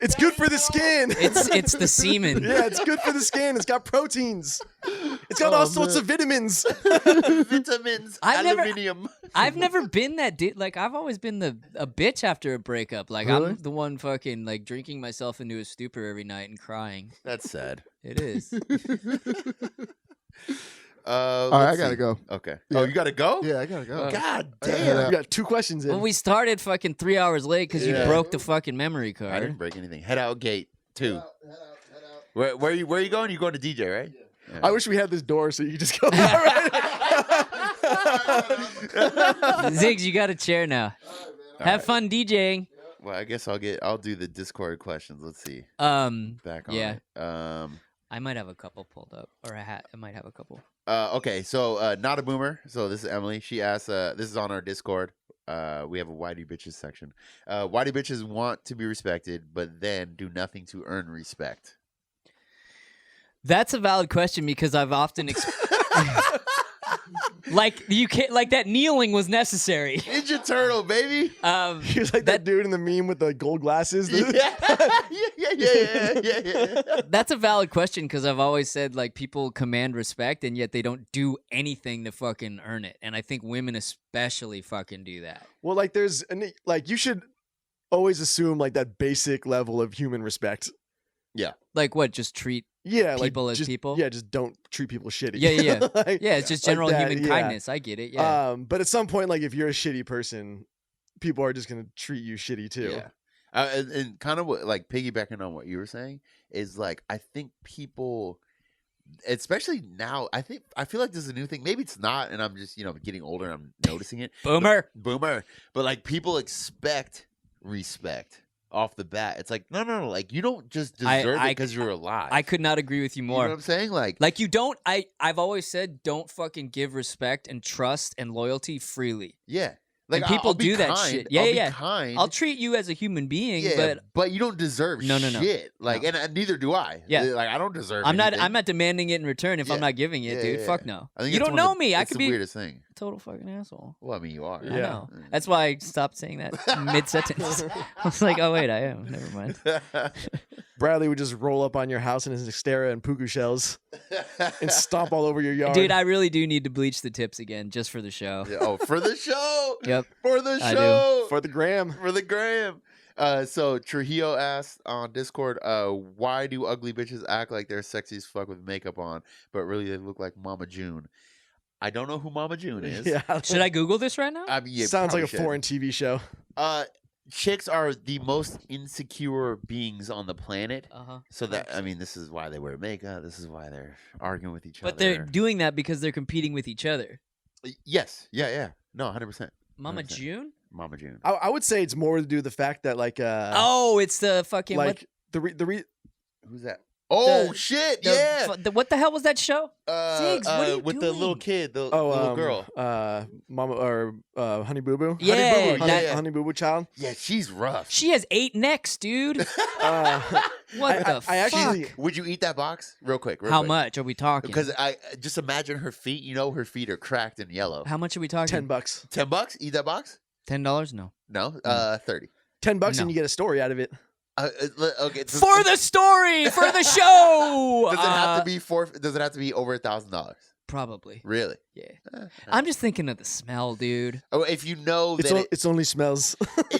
It's good for the skin. It's the semen. Yeah, it's good for the skin. It's got proteins. It's got all sorts of vitamins. Vitamins, I've never- aluminium. I've never been that like I've always been a bitch after a breakup. Like Really? I'm the one fucking like drinking myself into a stupor every night and crying. That's sad. It is. All right, I let's gotta see. go. Okay. Yeah. Oh, you gotta go? Yeah, I gotta go. God I gotta head damn. out. We got 2 questions in. Well, we started fucking 3 hours late because you Yeah. broke the fucking memory I card. didn't break anything. Head out gate 2. Where are you going? You going to DJ, right? Yeah. I wish we had this door so you could just go. All right. Ziggs, you got a chair now. All Have right. fun DJing. Well, I guess I'll do the Discord questions. Let's see. Back on Yeah. it. I might have a couple pulled up, or I might have a couple. Okay, so not a boomer. So this is Emily. She asked. This is on our Discord. We have a why do bitches section. Why do bitches want to be respected, but then do nothing to earn respect? That's a valid question because I've often like you can't like that kneeling was necessary. Ninja Turtle, baby. He was like that dude in the meme with the gold glasses. Yeah. Yeah. That's a valid question because I've always said like people command respect and yet they don't do anything to fucking earn it, and I think women especially fucking do that. Well, like like you should always assume like that basic level of human respect. Like what? Just treat Yeah, people like as just, people? Yeah, just don't treat people shitty. Yeah. Like, yeah. It's just like general that, human yeah. kindness. I get it. Yeah. But at some point, like if you're a shitty person, people are just gonna treat you shitty too. Yeah. And kind of what, like piggybacking on what you were saying is like I think people, especially now, I feel like this is a new thing. Maybe it's not, and I'm just getting older and I'm noticing it. Boomer. Boomer. But like people expect respect off the bat. It's like no, like you don't just deserve it because you're alive. I could not agree with you You more. know what I'm saying? Like you don't. I've always said don't fucking give respect and trust and loyalty freely. yeah. Like And people I'll be do that kind, shit. Yeah, I'll yeah. be kind. I'll treat you as a human being, yeah, but you don't deserve No. shit. Like, No. and neither do I. Yeah. Like I don't deserve. I'm anything. not demanding it in return if I'm Yeah. not giving it, Yeah, dude. yeah, Fuck yeah. no. I think You it's don't one of know the- me. I it's could the be weirdest thing. a total fucking asshole. Well, I mean, you are. I know. That's why I stopped saying that mid sentence. I was like, oh wait, I am. Never mind. Bradley would just roll up on your house in his Xterra and puku shells and stomp all over your yard. Dude, I really do need to bleach the tips again just for the show. Yeah, oh, for the show. Yep. For the I do. show. for the gram. For the gram. So Trujillo asked on Discord, why do ugly bitches act like they're sexy as fuck with makeup on, but really they look like Mama June? I don't know who Mama June is. Yeah. Should I Google this right now? I mean, yeah, Sounds like a probably should. foreign TV show. Chicks are the most insecure beings on the planet. Uh-huh. So that, I mean, this is why they wear makeup. This is why they're arguing with each other. But they're doing that because they're competing with each other. Yes. Yeah. No, 100%. Mama 100%. June? Mama June. I would say it's more to do with the fact that like Oh, it's the fucking like the Who's that? Oh, The- shit. the, Yeah. what the hell was that show? Ziggs, what are you with the little doing? kid, the little girl. Mama or Honey Boo Boo. Yeah, Honey Boo Boo, that- yeah. Honey Boo Boo child. Yeah, she's rough. She has 8 necks, dude. Uh, What the I fuck? actually- Would you eat that box real quick? How much are we talking? Because I just imagine her feet. You know, her feet are cracked and yellow. How much are we talking? $10. $10? Eat that box? $10? No. No. 30. $10 No. and you get a story out of it. Okay. For the story, for the show. Does it have to be Does it have to be over $1,000? Probably. Really? Yeah. I'm just thinking of the smell, dude. Oh, if you know that, It's only smells.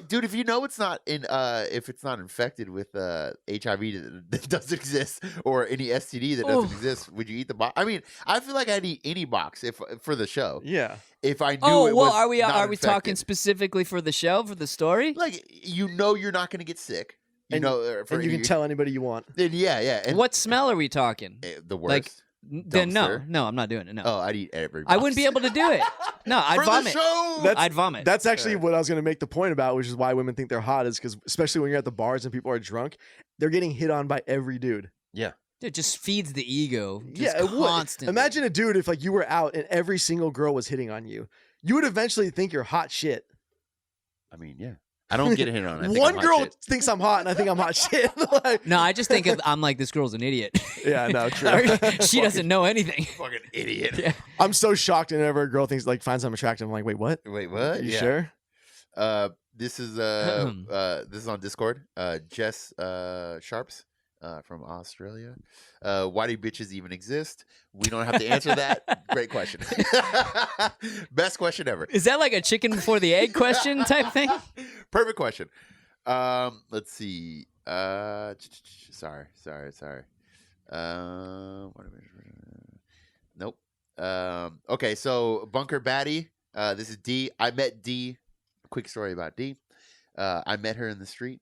dude, if you know it's not if it's not infected with HIV that doesn't exist or any STD that doesn't Oh. exist, would you eat the box? I mean, I feel like I'd eat any box if for the show. Yeah. If I knew Oh, it well, was are we talking infected. specifically for the show, for the story? Like, you know, you're not going to get sick. You And- know, and you can tell anybody you want. Then yeah. And What smell are we talking? the worst. Like, then Dumpster. no, I'm not doing it. No, Oh, I'd eat every. I wouldn't be able to do it. No, I'd For vomit. the show. That's- I'd vomit. That's actually what I was going to make the point about, which is why women think they're hot, is because especially when you're at the bars and people are drunk, they're getting hit on by every dude. It just feeds the ego. Just Yeah, it would. constantly. Imagine a dude if like you were out and every single girl was hitting on you. You would eventually think you're hot shit. I mean, yeah. I don't get hit on. I think One I'm hot girl shit. thinks I'm hot and I think I'm hot shit. Like, No, I just think I'm like, this girl's an idiot. yeah, no, true. She doesn't know anything. Fucking idiot. Yeah. I'm so shocked whenever a girl thinks like finds I'm attractive. I'm like, wait, what? Wait, what? You Yeah. sure? This is this is on Discord. Jess Sharps from Australia. Why do bitches even exist? We don't have to answer that. Great question. Best question ever. Is that like a chicken before the egg question type thing? Perfect question. Let's see. Sorry. Nope. Okay, so Bunker Batty. This is D. I met D. Quick story about D. I met her in the street.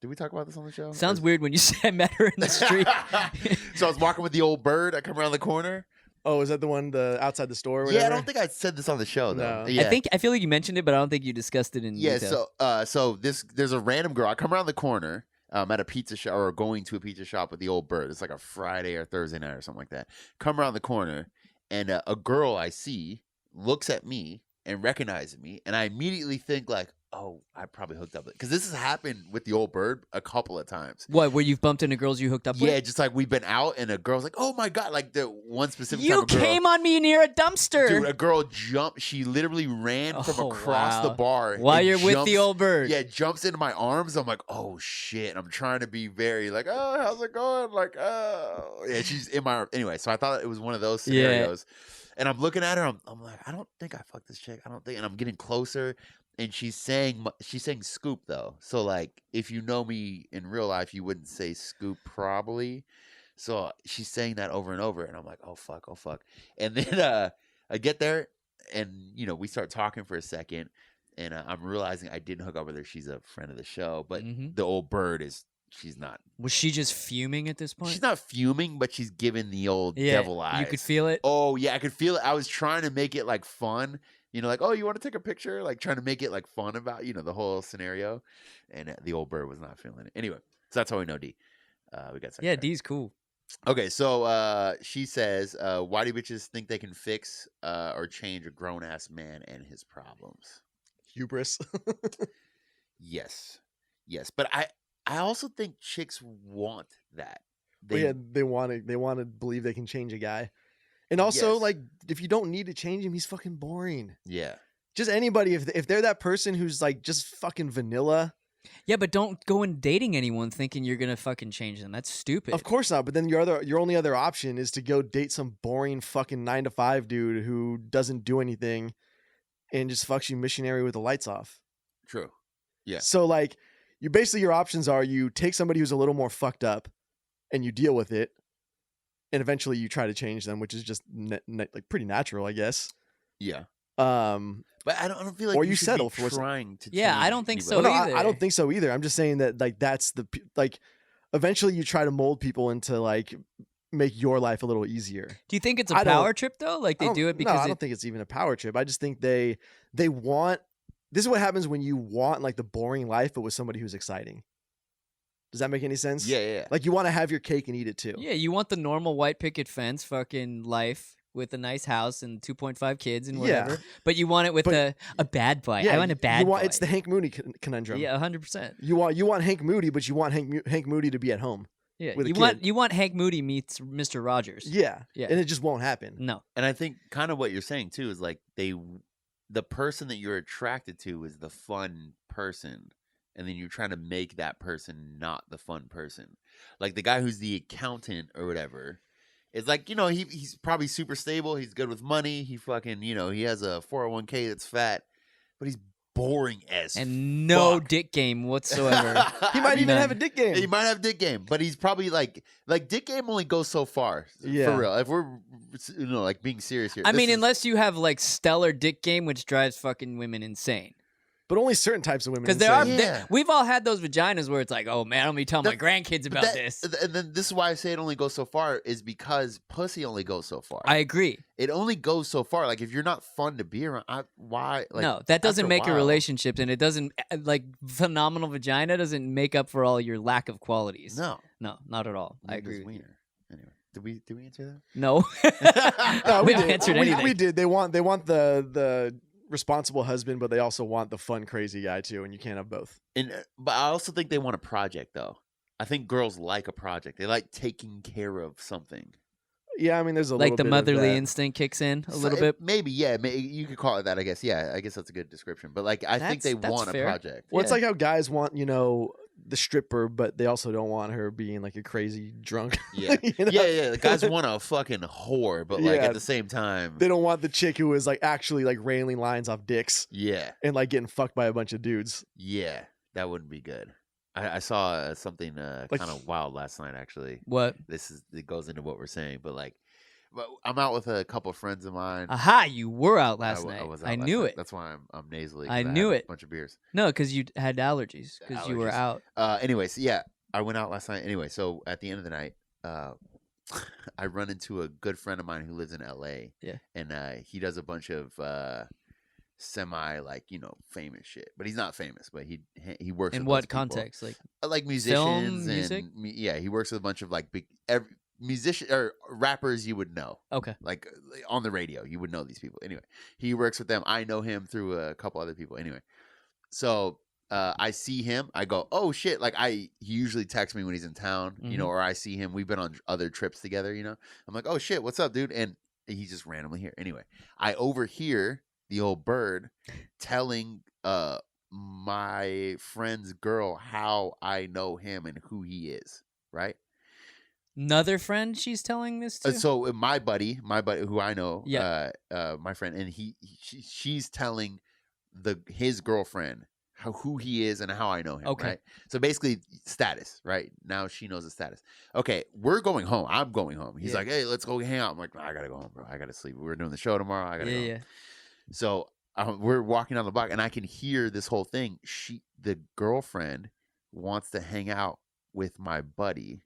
Did we talk about this on the show? Sounds weird when you say I met her in the street. So I was walking with the old bird. I come around the corner. Oh, is that the one outside the store? Or Yeah, I whatever? don't think I said this on the show though. No. Yeah. I feel like you mentioned it, but I don't think you discussed it in Yeah, detail. so there's a random girl. I come around the corner at a pizza shop or going to a pizza shop with the old bird. It's like a Friday or Thursday night or something like that. Come around the corner and a girl I see looks at me and recognizes me, and I immediately think like, oh, I probably hooked up because this has happened with the old bird a couple of times. What, where you've bumped into girls you hooked up Yeah, with? just like we've been out and a girl's like, oh my god, like the one specific You type of girl. came on me near a dumpster. Dude, a girl jumped. She literally ran from Oh, across the wow. bar. While and you're with the jumps- old bird. Yeah, jumps into my arms. I'm like, oh shit. I'm trying to be very like, oh, how's it going? Like, oh, yeah. She's in my anyway. So I thought it was one of those Yeah. scenarios. And I'm looking at her. I'm like, I don't think I fucked this chick. I don't think. And I'm getting closer. And she's saying scoop though. So like, if you know me in real life, you wouldn't say scoop probably. So she's saying that over and over, and I'm like, oh fuck. And then I get there, and we start talking for a second, and I'm realizing I didn't hook up with her. She's a friend of the show, but Mhm. the old bird she's not. Was she just fuming at this point? She's not fuming, but she's giving the old Yeah, devil eyes. you could feel it. Oh yeah, I could feel it. I was trying to make it like fun, like, oh, you want to take a picture, like trying to make it like fun about the whole scenario, and the old bird was not feeling it. Anyway, so that's how we know D. We got Yeah, D's cool. Okay, so she says, why do bitches think they can fix or change a grown ass man and his problems? Hubris. Yes, but I also think chicks want that. They want to believe they can change a guy. And also, Yes. like, if you don't need to change him, he's fucking boring. Yeah. Just anybody, if they're that person who's like just fucking vanilla, Yeah, but don't go in dating anyone thinking you're gonna fucking change them. That's stupid. of course not. But then your only other option is to go date some boring fucking 9-to-5 dude who doesn't do anything and just fucks you missionary with the lights off. True. Yeah. So like, your options are you take somebody who's a little more fucked up and you deal with it, and eventually you try to change them, which is just like pretty natural, I guess. Yeah. But I don't feel like or you you should settle be for what's- trying to. Yeah, I change don't think anybody. so well, no, either. I don't think so either. I'm just saying that like that's like eventually you try to mold people into like make your life a little easier. Do you think it's a I don't- power trip though? Like I they don't- do it no, because I don't think it's even a power trip. I just think they want. This is what happens when you want like the boring life, but with somebody who's exciting. Does that make any sense? Yeah. Like you want to have your cake and eat it too. yeah, you want the normal white picket fence fucking life with a nice house and 2.5 kids and Yeah. whatever. But you want it with But- a bad boy. Yeah, I want a bad boy. It's the Hank Moody conundrum. Yeah, 100%. You want Hank Moody, but you want Hank Moody to be at home. Yeah, with a you want Hank Moody meets Mr. Rogers. Yeah. Yeah. And it just won't happen. No. And I think kind of what you're saying too is like the person that you're attracted to is the fun person, and then you're trying to make that person not the fun person. Like the guy who's the accountant or whatever. It's like, he's probably super stable. He's good with money. He fucking, he has a 401k that's fat, but he's boring as And no fuck. dick game whatsoever. He might even None. have a dick game. He might have dick game, but he's probably like dick game only goes so far. Yeah. For real. If we're like being serious here. I this mean, is- unless you have like stellar dick game, which drives fucking women insane. But only certain types of women. Because there are, Yeah. we've all had those vaginas where it's like, oh man, I'm gonna tell my grandkids about this. And then this is why I say it only goes so far is because pussy only goes so far. I agree. It only goes so far. Like if you're not fun to be around, why? Like, No, that doesn't after make a while- relationship, and it doesn't like phenomenal vagina doesn't make up for all your lack of qualities. No, No, not at all. I Neither agree does with you. wiener. Anyway, did we answer that? No, No, we we haven't did. answered anything. We did. They want the responsible husband, but they also want the fun, crazy guy too, and you can't have both. But I also think they want a project, though. I think girls like a project. They like taking care of something. Yeah, I mean, there's a like little the bit motherly of that. instinct kicks in a So little bit. Maybe, yeah. You could call it that, I guess. Yeah, I guess that's a good description. But like, I think they That's want fair. a project. Well, it's Yeah. like how guys want, the stripper, but they also don't want her being like a crazy drunk. Yeah, You know? yeah. The guys want a fucking whore, but like Yeah. at the same time, They don't want the chick who is like actually like railing lines off dicks yeah, and like getting fucked by a bunch of dudes. yeah. That wouldn't be good. I saw something Like- kind of wild last night. Actually, What? it goes into what we're saying, but like, I'm out with a couple of friends of mine. Aha! You were out last night. was out I last knew night. it. That's why I'm nasally. 'cause I had knew a it. bunch of beers. No, because you had allergies. Because you were Allergies. out. Anyways, yeah, I went out last night. Anyway, so at the end of the night, I run into a good friend of mine who lives in LA. Yeah. And he does a bunch of semi famous shit, but he's not famous. But he works In with what those people. context? Like musicians, music? and yeah, he works with a bunch of like big musician or rappers you would know. Okay. Like on the radio, you would know these people. Anyway, he works with them. I know him through a couple other people. Anyway, so I see him. I go, oh shit! Like he usually texts me when he's in town, Mhm. or I see him. We've been on other trips together, I'm like, oh shit, what's up, dude? And he's just randomly here. Anyway, I overhear the old bird telling my friend's girl how I know him and who he is. Right. Another friend she's telling this to? So my buddy who I know, Yeah. my friend, and she's telling his girlfriend who he is and how I know him. Okay. Right? So basically status, right? Now she knows the status. Okay, we're going home. I'm going home. He's Yeah. like, hey, let's go hang out. I'm like, I gotta go home, bro. I gotta sleep. We're doing the show tomorrow. I gotta go home. yeah. So we're walking down the block, and I can hear this whole thing. The girlfriend wants to hang out with my buddy,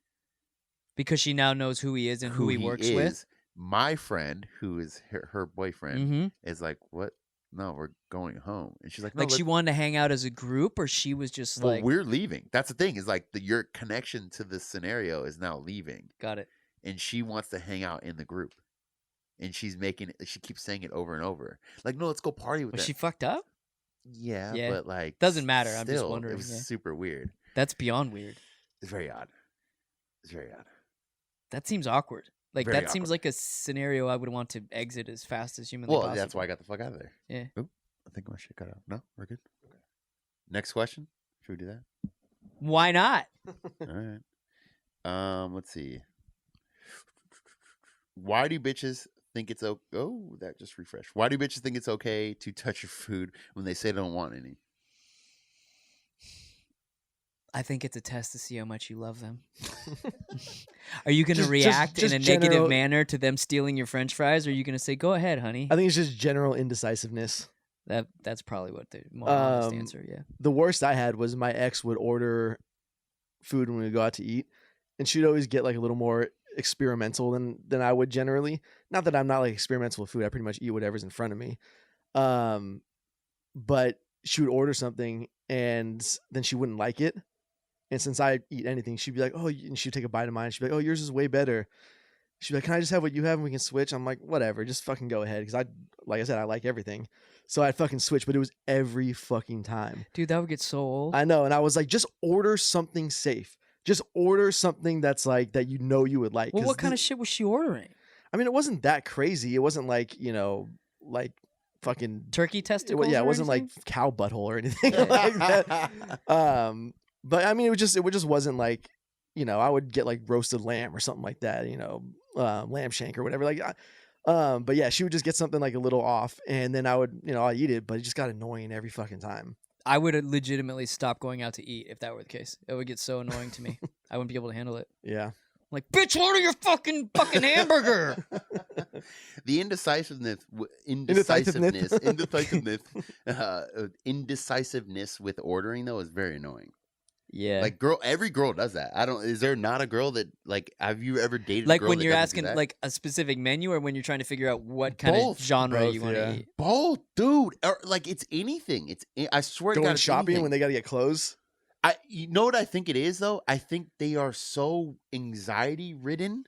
Because she now knows who he is and who he works with. is. My friend, who is her boyfriend, Mm-hmm. is like, what? No, we're going home. And she's like, no, Like she wanted to hang out as a group, or she was just well, like, we're leaving. That's the thing, is like your connection to this scenario is now leaving, got it. and she wants to hang out in the group, and she keeps saying it over and over, like, no, let's go party with Was them. she fucked up? Yeah, Yeah. but like, Doesn't matter. I'm just still, wondering, It was yeah. super weird. That's beyond weird. It's very odd. It's very odd. That seems awkward. Like Very that seems awkward. like a scenario I would want to exit as fast as humanly Well, possible. that's why I got the fuck out of there. Yeah. Oop, I think my shit cut out. No, we're good. Okay. Next question. Should we do that? Why not? All right. Let's see. Why do bitches think it's okay? Oh, that just refreshed. Why do bitches think it's okay to touch your food when they say they don't want any? I think it's a test to see how much you love them. Are you going to Just- react just in a negative general- manner to them stealing your French fries, or are you going to say, "Go ahead, honey"? I think it's just general indecisiveness. That's probably what the more honest Um, answer. Yeah. The worst I had was my ex would order food when we go out to eat, and she'd always get like a little more experimental than I would generally. Not that I'm not like experimental with food. I pretty much eat whatever's in front of me. But she would order something and then she wouldn't like it. And since I eat anything, she'd be like, "Oh," and she'd take a bite of mine. She'd be like, "Oh, yours is way better." She'd be like, "Can I just have what you have and we can switch?" I'm like, "Whatever, just fucking go ahead." Because like I said, I like everything. So I'd fucking switch, but it was every fucking time. Dude, that would get so old. I know. And I was like, just order something safe. Just order something that's like, that you know you would like. Well, 'Cause what kind of shit was she ordering? I mean, it wasn't that crazy. It wasn't like, like fucking, Turkey testicles? yeah, it or wasn't like anything? cow butthole or anything like that. But I mean, it just wasn't like, I would get like roasted lamb or something like that, lamb shank or whatever. Like, but yeah, she would just get something like a little off, and then I would, I'd eat it, but it just got annoying every fucking time. I would legitimately stop going out to eat if that were the case. It would get so annoying to me. I wouldn't be able to handle it. Yeah. Like, bitch, order your fucking hamburger. The indecisiveness with ordering though is very annoying. Yeah. Like every girl does that. Is there not a girl that like, have you ever dated a Like girl when that you're doesn't do asking that? like a specific menu, or when you're trying to figure out what kind Both. of genre Both, you want to yeah. eat? Both, dude. Or like it's anything. I swear to God, Going it's shopping anything. when they got to get clothes. You know what I think it is though? I think they are so anxiety ridden,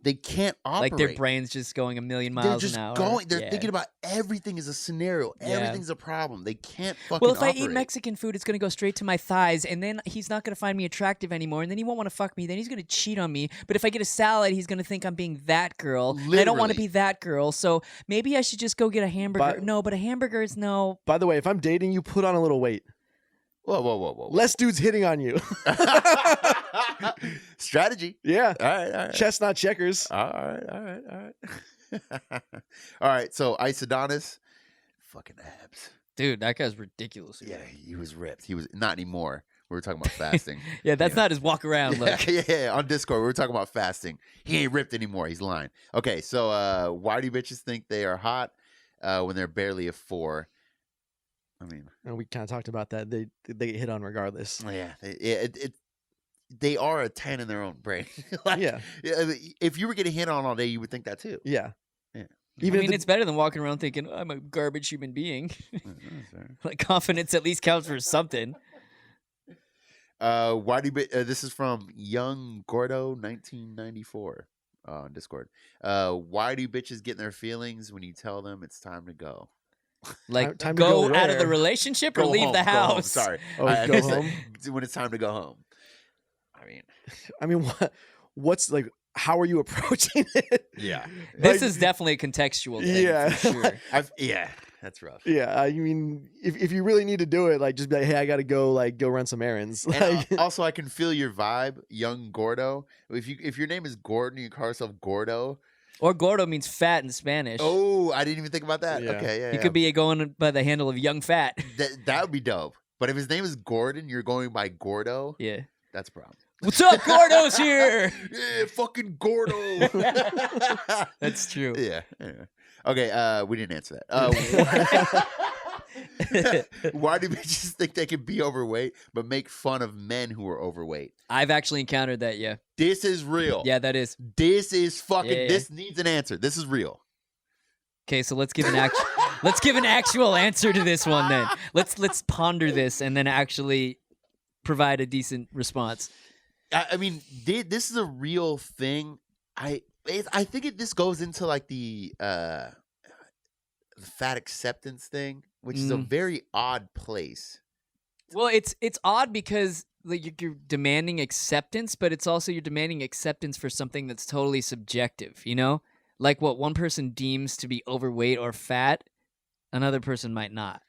they can't operate. Like their brain's just going a million They're miles just an hour. going. They're Yeah. thinking about everything is a scenario. Yeah. Everything's a problem. They can't fucking. Well, if I operate. eat Mexican food, it's going to go straight to my thighs, and then he's not going to find me attractive anymore, and then he won't want to fuck me. Then he's going to cheat on me. But if I get a salad, he's going to think I'm being that girl. And I don't want to Literally. be that girl, so maybe I should just go get a hamburger. No, but a hamburger is no. By the way, if I'm dating you, put on a little weight. Whoa. Less dudes hitting on you. Strategy. Yeah. All right. Chess, not checkers. All right. All right. So Isodonis, fucking abs. Dude, that guy's ridiculous. Yeah, he was ripped. He was not anymore. We were talking about fasting. Yeah, that's Yeah. not his walk around look. yeah. On Discord, we were talking about fasting. He ain't ripped anymore. He's lying. Okay, so why do bitches think they are hot when they're barely a 4? I mean, And we kind of talked about that. They get hit on regardless. yeah, they are a 10 in their own brain. Like, Yeah. If you were getting hit on all day, you would think that too. Yeah. Yeah. Even I mean, if it's better than walking around thinking, I'm a garbage human being. That's fair. Like, confidence at least counts for something. Why do this is from Young Gordo 1994 on Discord. Why do bitches get in their feelings when you tell them it's time to go? Like, Time to go go out of the where? relationship or Go leave home, the go home. house. Sorry. Oh, I go missed it. home? When it's time to go home. I mean, what's like, how are you approaching it? yeah. This Like- is definitely a contextual thing. Yeah. For sure. Yeah, that's rough. Yeah, I mean, if you really need to do it, like, just be like, hey, I got to go run some errands. And Like, also, I can feel your vibe, Young Gordo. If your name is Gordon, you call yourself Gordo. Or gordo means fat in Spanish. Oh, I didn't even think about that. Yeah. Okay, yeah. He could be going by the handle of Young Fat. That would be dope. But if his name is Gordon, you're going by Gordo. Yeah. That's a problem. What's up, Gordo's here? Yeah, fucking Gordo. That's true. Yeah. Okay, we didn't answer that. Why do bitches think they can be overweight but make fun of men who are overweight? I've actually encountered that, yeah. This is real. Yeah, that is. This is fucking. Yeah. This needs an answer. This is real. Okay, so let's give an actual answer to this one then. Let's ponder this and then actually provide a decent response. I mean, this is a real thing. I think this goes into like the fat acceptance thing, which is a very odd place. Well, it's odd because like you're demanding acceptance, but it's also you're demanding acceptance for something that's totally subjective, you know? Like what one person deems to be overweight or fat, another person might not.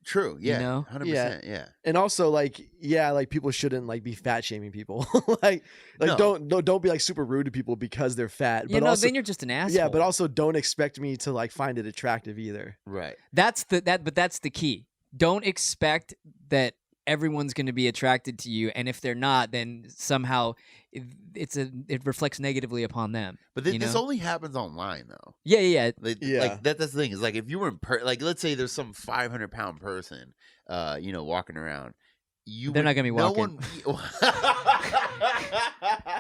True. Yeah. You know? 100%. Yeah. and also like people shouldn't like be fat shaming people. like No. don't be like super rude to people because they're fat. You But know, also then you're just an asshole. yeah, but also don't expect me to like find it attractive either. Right. That's the key. Don't expect that everyone's going to be attracted to you, and if they're not, then somehow it reflects negatively upon them. But you this know? only happens online though. Yeah. Yeah. Like that's the thing. Is like if you were in like let's say there's some 500-pound person, walking around. They're not gonna be walking. One...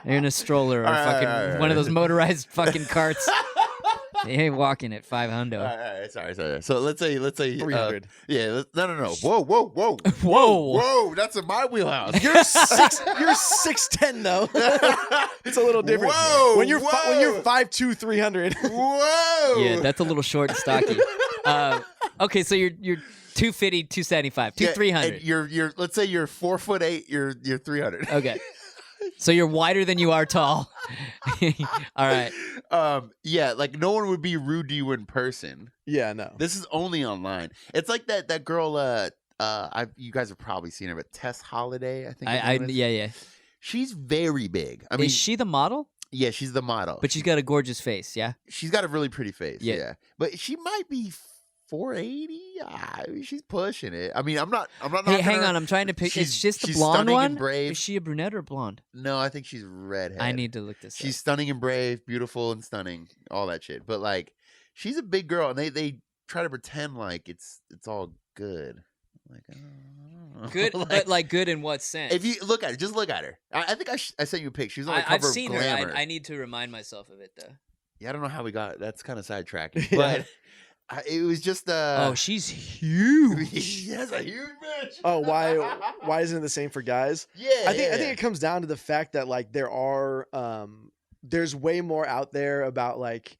They're in a stroller or All right, fucking all right. one of those motorized fucking carts. They ain't walking at 500. All right, sorry. So let's say 300. Yeah, no. Whoa. Whoa. That's in my wheelhouse. You're 6'10" though. It's a little different. Whoa, when you're whoa. 5'2", 300. Whoa. Yeah, that's a little short and stocky. Okay, so you're 250, 275, 300. And you're let's say you're 4'8", you're 300. Okay. So you're wider than you are tall. All right. Yeah, like no one would be rude to you in person. Yeah, no. This is only online. It's like that girl. You guys have probably seen her, but Tess Holiday. I think. her name is. Yeah. She's very big. I mean, Is she the model? yeah, she's the model. But she's got a gorgeous face, yeah? She's got a really pretty face. Yeah. Yeah, but she might be 480. She's pushing it. I mean, I'm not. Hey, knocking hang her. on. I'm trying to pick. It's just the she's blonde stunning one. and brave. Is she a brunette or blonde? No, I think she's redhead. I need to look this She's up. stunning and brave, beautiful and stunning, all that shit. But like, she's a big girl, and they try to pretend like it's all good. Like, I don't know. Good, but like good in what sense? If you look at her, just look at her. I think I sent you a pic. She was on the cover I've seen of her. Glamour. I need to remind myself of it though. Yeah, I don't know how we got. That's kind of sidetracking, Yeah. but it was just. Oh, she's huge. Yes, a huge bitch. Oh, why isn't it the same for guys? Yeah, I think it comes down to the fact that like there's way more out there about like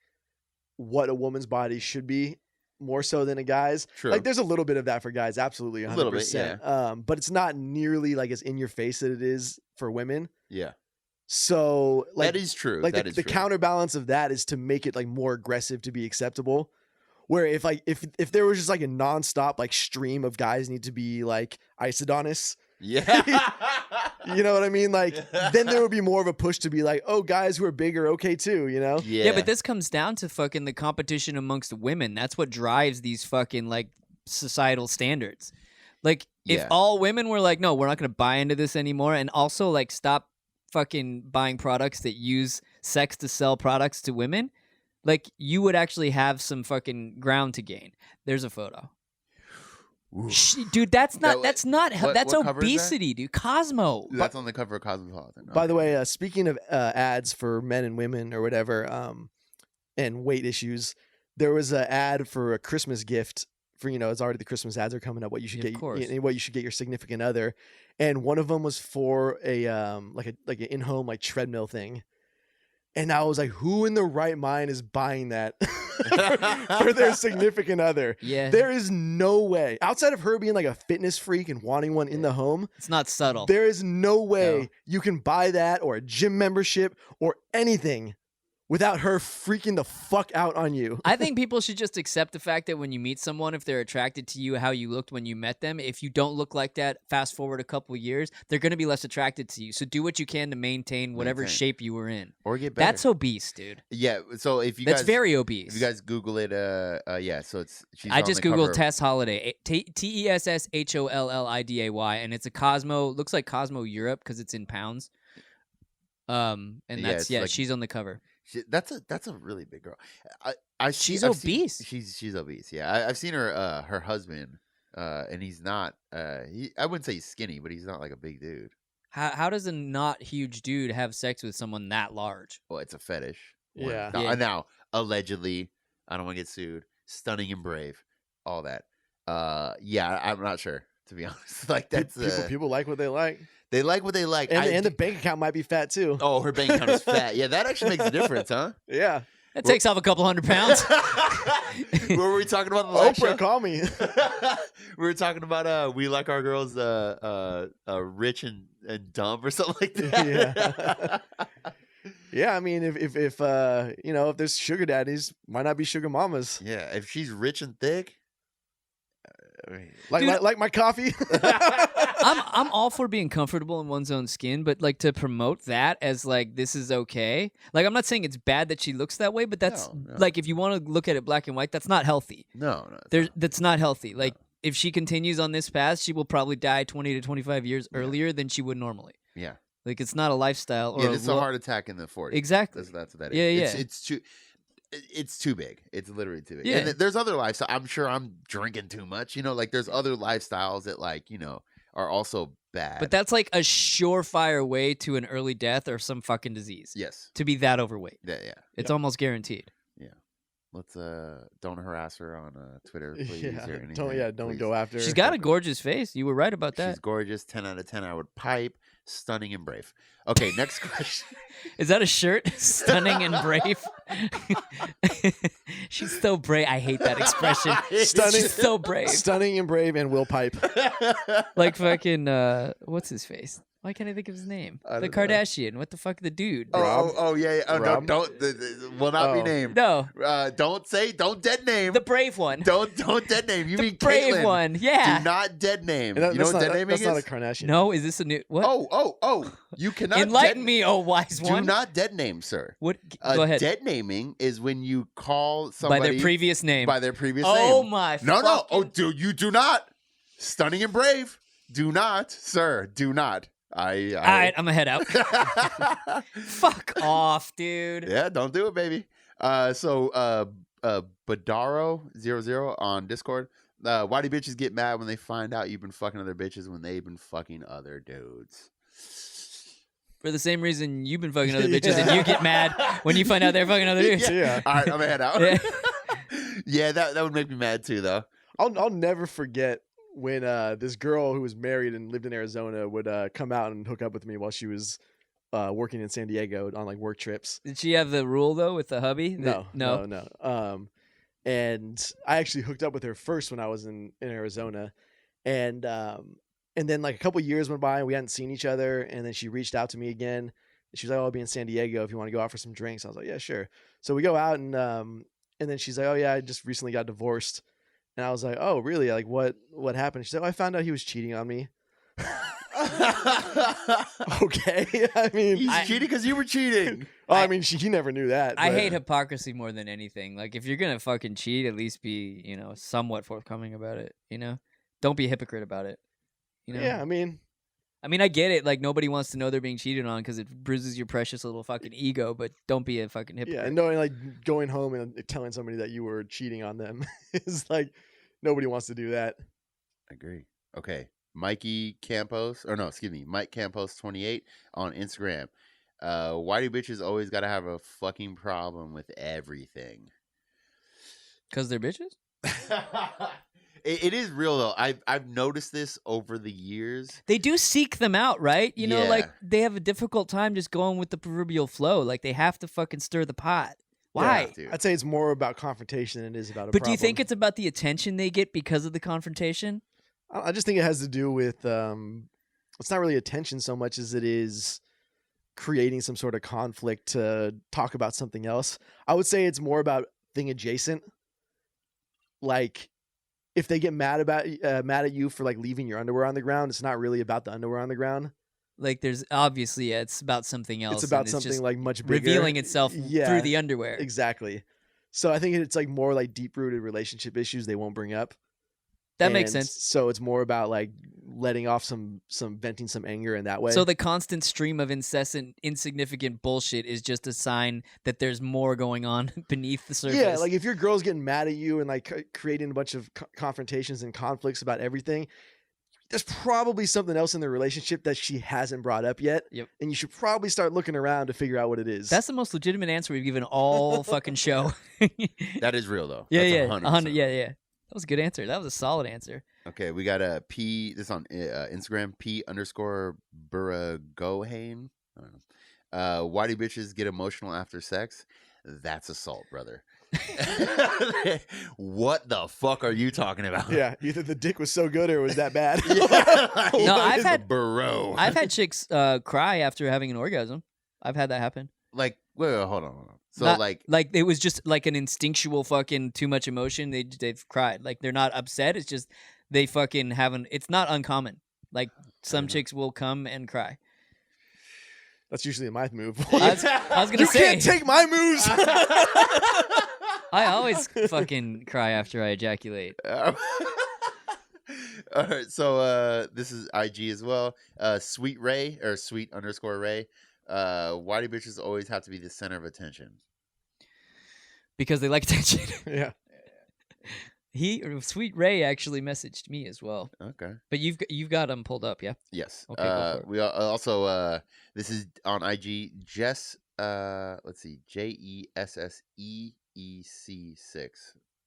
what a woman's body should be, more so than a guy's. True. Like there's a little bit of that for guys, absolutely, 100%. A little bit, yeah. But it's not nearly like as in your face that it is for women. Yeah, So like that is true. like that the is true. counterbalance of that is to make it like more aggressive to be acceptable. Where if there was just like a nonstop like stream of guys need to be like Isodonis, Yeah. you know what I mean? Like then there would be more of a push to be like, oh, guys who are big are okay too, you know? Yeah. Yeah, but this comes down to fucking the competition amongst women. That's what drives these fucking like societal standards. Like if Yeah. all women were like, no, we're not going to buy into this anymore, and also like stop fucking buying products that use sex to sell products to women, like you would actually have some fucking ground to gain. There's a photo. Oof. Dude, that's not What cover is that? obesity, dude. Cosmo. That's on the cover of Cosmopolitan. By the Okay. way, speaking of ads for men and women or whatever, and weight issues, there was an ad for a Christmas gift for, it's already the Christmas ads are coming up. What you should Yeah, of get, course. what you should get your significant other, and one of them was for a like an in-home like treadmill thing, and I was like, who in the right mind is buying that for their significant other? Yeah. There is no way outside of her being like a fitness freak and wanting one in the home. It's not subtle. There is no way No. you can buy that or a gym membership or anything without her freaking the fuck out on you. I think people should just accept the fact that when you meet someone, if they're attracted to you, how you looked when you met them, if you don't look like that, fast forward a couple of years, they're going to be less attracted to you. So do what you can to maintain whatever shape you were in. Or get better. That's obese, dude. Yeah. So if you That's guys, very obese. if you guys Google it, yeah. So she's. I on just the cover googled of- Tess Holiday, TESSHOLLIDAY, and it's a Cosmo. Looks like Cosmo Europe because it's in pounds. And Yeah, that's it's like- she's on the cover. That's a really big girl. She's I've seen- obese. she's obese. Yeah, I've seen her husband, and he's not. I wouldn't say he's skinny, but he's not like a big dude. How does a not huge dude have sex with someone that large? Well, it's a fetish. Yeah. Now, Yeah. now, allegedly, I don't want to get sued. Stunning and brave, all that. Yeah, I'm not sure, to be honest. Like that's People like what they like, they like what they like. and the bank account might be fat too. Oh, her bank account is fat. Yeah, that actually makes a difference, huh? Yeah, That takes off a couple 100 pounds. What were we talking about in the last show? Oprah, call me. We were talking about we like our girls rich and dumb or something like that. Yeah, I mean, if if there's sugar daddies, why not be sugar mamas? Yeah, if she's rich and thick, I mean, Like my coffee. I'm all for being comfortable in one's own skin, but like to promote that as like this is okay. Like I'm not saying it's bad that she looks that way, but that's No. like if you want to look at it black and white, that's not healthy. no, it's not. That's not healthy. Like if she continues on this path, she will probably die 20 to 25 years earlier than she would normally. Yeah, Like it's not a lifestyle or yeah. It's a heart attack in the 40s. Exactly. That's what that Yeah, is. yeah. It's too big. It's literally too big. Yeah. And there's other lifestyles. I'm sure I'm drinking too much. Like there's other lifestyles that are also bad. But that's like a surefire way to an early death or some fucking disease. yes, To be that overweight. yeah. It's almost guaranteed. Let's don't harass her on Twitter, please. yeah, Or anything. don't Please. go after. She's her. got a gorgeous face. You were right about that. She's gorgeous. 10 out of 10. I would pipe. Stunning and brave. Okay, next question. Is that a shirt? Stunning and brave. She's so brave. I hate that expression. Stunning- She's so brave. Stunning and brave and will pipe. Like fucking what's his face? Why can't I think of his name? I The don't know. Kardashian. What the fuck? The dude. Oh, yeah. Oh, Rob? don't will not be Oh. named. No, Don't dead name. the brave one. Don't dead name. You the mean brave Caitlyn. one. Yeah. Do not dead name. And You know what dead naming that's is? not a Kardashian. No, is this a new what? Oh! You cannot Enlighten dead, me, oh wise Do one. not dead name, sir. What? Go ahead. Dead naming is when you call By somebody their previous name. by their previous Oh name. my. No. Oh, fucking- you do not. Stunning and brave. Do not, sir. Do not. All right, I'm gonna head out. I Fuck off, dude. Yeah, don't do it, baby. So Badaro00 on Discord. Why do bitches get mad when they find out you've been fucking other bitches when they've been fucking other dudes? For the same reason you've been fucking other bitches and you get mad when you find out they're fucking other dudes. Yeah. All right, I'm gonna head out. Yeah. Yeah, that would make me mad too, though. I'll never forget when this girl who was married and lived in Arizona would come out and hook up with me while she was working in San Diego on like work trips. Did she have the rule though with the hubby? No. No. And I actually hooked up with her first when I was in Arizona, and then like a couple years went by and we hadn't seen each other, and then she reached out to me again. She was like, "Oh, I'll be in San Diego if you want to go out for some drinks." I was like, "Yeah, sure." So we go out, and then she's like, "Oh yeah, I just recently got divorced," and I was like, "Oh really? Like what happened?" She said, "Oh, I found out he was cheating on me." Okay, I mean, He's cheating because you were cheating. I mean, he never knew that. I but- hate hypocrisy more than anything. Like if you're gonna fucking cheat, at least be, somewhat forthcoming about it. Don't be a hypocrite about it. Yeah, I mean, I get it. Like nobody wants to know they're being cheated on because it bruises your precious little fucking ego. But don't be a fucking hypocrite. yeah, and knowing like going home and telling somebody that you were cheating on them is like nobody wants to do that. Agree. Okay. Mike Campos 28 on Instagram. Why do bitches always gotta have a fucking problem with everything? Because they're bitches. It is real though. I've noticed this over the years. They do seek them out, right? Like Yeah. they have a difficult time just going with the proverbial flow. Like they have to fucking stir the pot. Why? Dude. I'd say it's more about confrontation than it is about a But problem. do you think it's about the attention they get because of the confrontation? I just think it has to do with it's not really attention so much as it is creating some sort of conflict to talk about something else. I would say it's more about thing adjacent. Like if they get mad at you for like leaving your underwear on the ground, it's not really about the underwear on the ground. Like there's obviously, it's about something else. It's about and something just like much bigger. revealing itself Yeah, through the underwear. Exactly. So I think it's like more like deep rooted relationship issues they won't bring up. That makes And sense. So it's more about like letting off some venting some anger in that way. So the constant stream of incessant, insignificant bullshit is just a sign that there's more going on beneath the surface. yeah, like if your girl's getting mad at you and like creating a bunch of confrontations and conflicts about everything, there's probably something else in the relationship that she hasn't brought up yet. Yep. And you should probably start looking around to figure out what it is. That's the most legitimate answer we've given all fucking show. That is real though. Yeah, That's yeah, 100%. yeah. That was a good answer. That was a solid answer. Okay, we got a P. This on Instagram. P_Buragohane. I don't know. Why do bitches get emotional after sex? That's assault, brother. What the fuck are you talking about? yeah, either the dick was so good or it was that bad. Yeah. No, I've had bro. I've had chicks cry after having an orgasm. I've had that happen. Like wait, hold on. So Not- like it was just like an instinctual fucking too much emotion. They've cried. Like they're not upset. It's just they fucking haven't. It's not uncommon. Like some chicks will come and cry. That's usually my move. I was gonna you say can't take my moves. I always fucking cry after I ejaculate. all right, so this is IG as well. Sweet Ray or Sweet_Ray. Why do bitches always have to be the center of attention? Because they like attention. yeah. Sweet Ray actually messaged me as well. Okay. But you've got them pulled up, yeah? Yes. Okay, go for it. We also this is on IG. Jess. Let's see. JESSEEC6.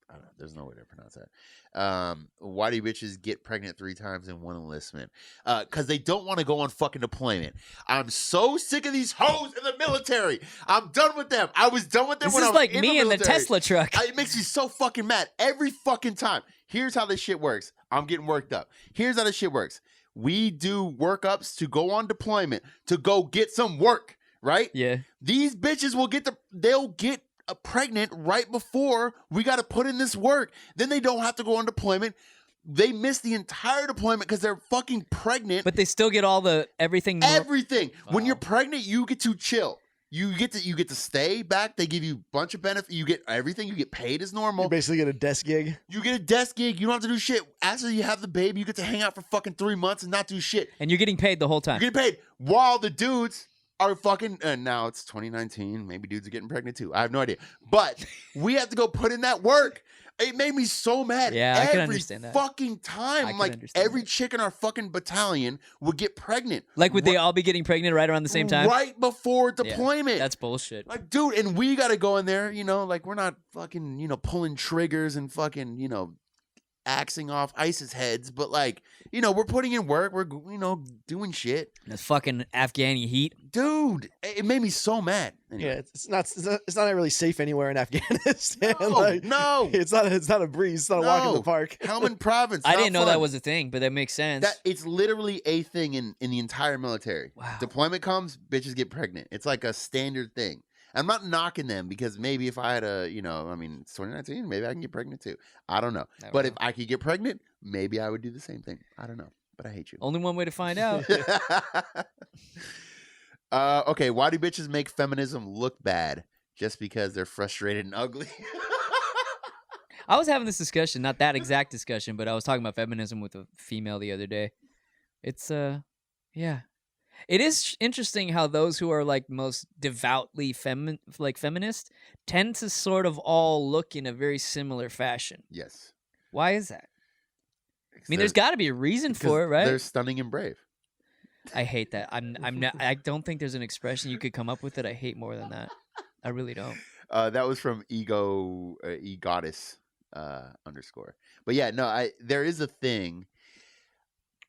I don't know. There's no way to pronounce that. Why do bitches get pregnant 3 times in one enlistment? Because they don't want to go on fucking deployment. I'm so sick of these hoes in the military. I'm done with them. I was done with them This when is I was like in me the in the military. Tesla truck. It makes me so fucking mad every fucking time. Here's how this shit works. I'm getting worked up. Here's how this shit works. We do workups to go on deployment, to go get some work, right? Yeah. These bitches they'll get pregnant right before we got to put in this work. Then they don't have to go on deployment. They miss the entire deployment because they're fucking pregnant. But they still get all the everything. Everything. When Wow. you're pregnant, you get to chill. You get to stay back. They give you a bunch of benefits. You get everything. You get paid as normal. You basically get a desk gig. You get a desk gig. You don't have to do shit. After you have the baby, you get to hang out for fucking 3 months and not do shit. And you're getting paid the whole time. You're getting paid while the dudes are fucking. Now it's 2019. Maybe dudes are getting pregnant too. I have no idea. But we have to go put in that work. It made me so mad. Yeah, I can every understand that. fucking time. I I'm can like, understand every that. chick in our fucking battalion would get pregnant. Like, would they all be getting pregnant right around the same time? Right before Yeah, deployment. That's bullshit. Like, dude, and we got to go in there, like we're not fucking, pulling triggers and fucking, axing off ISIS heads, but like, we're putting in work. We're, doing shit. That's fucking Afghani heat. Dude, it made me so mad. Anyway. Yeah, it's not really safe anywhere in Afghanistan. No, Like, no. it's not a breeze. It's not a walk in the park. Helmand Province. I not didn't know fun. that was a thing, but that makes sense. It's literally a thing in the entire military. Wow. Deployment comes, bitches get pregnant. It's like a standard thing. I'm not knocking them because maybe if I had it's 2019, maybe I can get pregnant too. I don't know. I don't But know. if I could get pregnant, maybe I would do the same thing. I don't know. But I hate you. Only one way to find out. Okay, why do bitches make feminism look bad just because they're frustrated and ugly? I was having this discussion, not that exact discussion, but I was talking about feminism with a female the other day. It's yeah. It is interesting how those who are like most devoutly feminist tend to sort of all look in a very similar fashion. Yes. Why is that? I mean, there's got to be a reason for it, right? They're stunning and brave. I hate that. I'm not. I don't think there's an expression you could come up with that I hate more than that. I really don't. That was from egoddess _ But yeah, no, there is a thing.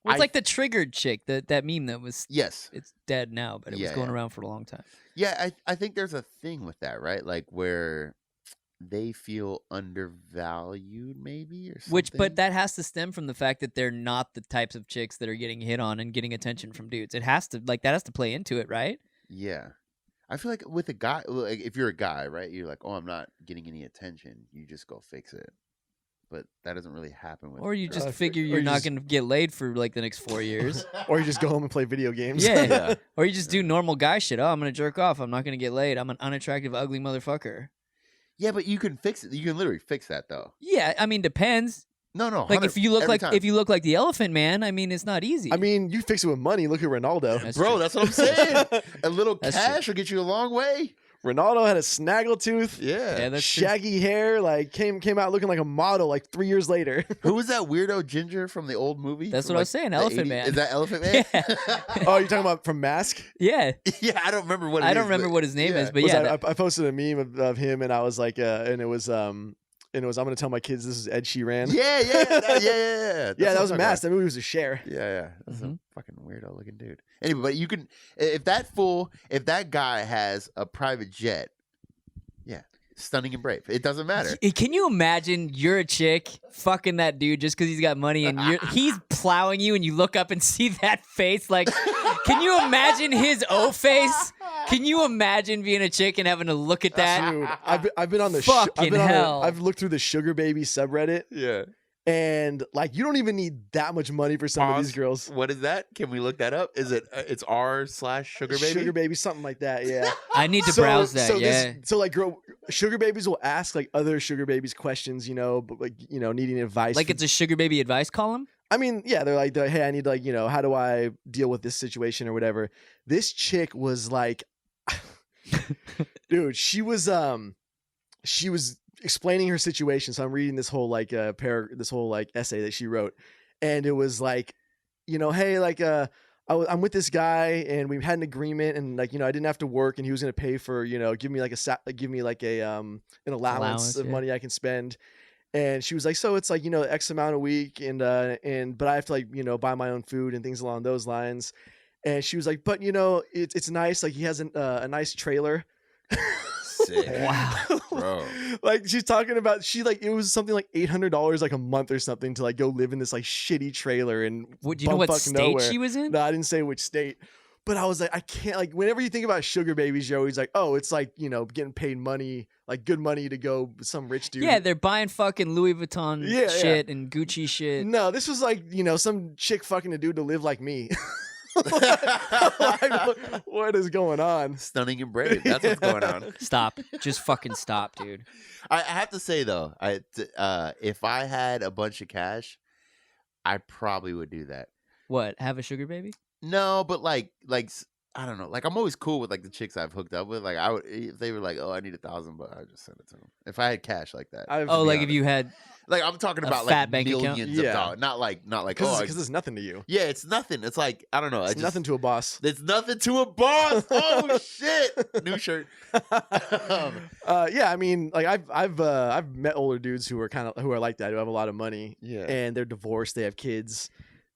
Well, it's like the triggered chick, that meme that was. Yes. It's dead now, but it was going around for a long time. Yeah, I think there's a thing with that, right? Like where they feel undervalued, maybe, or something. But that has to stem from the fact that they're not the types of chicks that are getting hit on and getting attention from dudes. It has to that has to play into it, right? Yeah. I feel like with a guy, like if you're a guy, right, you're like, oh, I'm not getting any attention. You just go fix it. But that doesn't really happen with. Or you just Or figure you you're not just- going to get laid for like the next 4 years. Or you just go home and play video games. Yeah. Yeah. Or you just do normal guy shit. Oh, I'm going to jerk off. I'm not going to get laid. I'm an unattractive, ugly motherfucker. Yeah, but you can fix it. You can literally fix that, though. Yeah, I mean, depends. No, Like if you look every like time. if you look like the Elephant Man, I mean, it's not easy. I mean, you fix it with money. Look at Ronaldo. That's Bro, true. that's what I'm saying. A little That's cash will get you a long way. Ronaldo had a snaggletooth, yeah, that's true. shaggy hair, like came out looking like a model like 3 years later. Who was that weirdo ginger from the old movie? That's from, what I was saying, the Elephant 80s? Man. Is that Elephant Man? Oh, you're talking about from Mask? Yeah, Yeah, I don't remember what it I is, don't remember but what his name yeah. is, but Was yeah, I posted a meme of him, and I was like, and it was I'm gonna tell my kids this is Ed Sheeran. Yeah. That's Yeah, what that I'm was talking Mask. about. That movie was a share. Yeah. That's Mhm. a fucking weirdo looking dude. Anyway, but you can, if that guy has a private jet, yeah, stunning and brave. It doesn't matter. Can you imagine you're a chick fucking that dude just because he's got money and he's plowing you and you look up and see that face? Like, can you imagine his O face? Can you imagine being a chick and having to look at that? Dude, I've been on the Fucking hell. I've looked through the Sugar Baby subreddit, Yeah. and like you don't even need that much money for some of these girls. What is that? Can we look that up? Is it? It's r/sugar baby. Sugar Baby, something like that. Yeah. I need to browse that. Yeah. So like, Sugar Babies will ask like other Sugar Babies questions, but like needing advice. Like it's a sugar baby advice column? I mean, yeah, they're like, hey, I need like, how do I deal with this situation or whatever. This chick was like, dude, she was explaining her situation. So I'm reading this whole like this whole like essay that she wrote, and it was like, hey, like I'm with this guy and we had an agreement, and like I didn't have to work, and he was gonna pay for give me like an allowance of yeah. money I can spend. And she was like, so it's like, X amount a week, but I have to like, buy my own food and things along those lines. And she was like, but it's nice. Like he has a nice trailer. sick. Wow. Bro. Like she's talking about it was something like $800 like a month or something to like go live in this like shitty trailer and Do you know what bumfuck state nowhere. she was in? No, I didn't say which state. But I was like, I can't, like, whenever you think about sugar babies, you're always like, oh, it's like, you know, getting paid money, like good money to go with some rich dude. Yeah, they're buying fucking Louis Vuitton shit and Gucci shit. No, this was like, you know, some chick fucking a dude to live like me. Like, what is going on? Stunning and brave. That's what's going on. Stop. Just fucking stop, dude. I have to say though, if I had a bunch of cash, I probably would do that. What? Have a sugar baby? No, but like I don't know. Like I'm always cool with like the chicks I've hooked up with. Like I would, if they were like, "Oh, I need $1,000," but I just send it to them. If I had cash like that. Oh, like if you had like I'm talking a about fat like bank account? millions of Yeah. dollars, not like Because oh, it's nothing to you. yeah, it's nothing. It's like I don't know. It's nothing to a boss. It's nothing to a boss. Oh shit! New shirt. Yeah, I mean, like I've met older dudes who are like that, who have a lot of money, Yeah. and they're divorced, they have kids,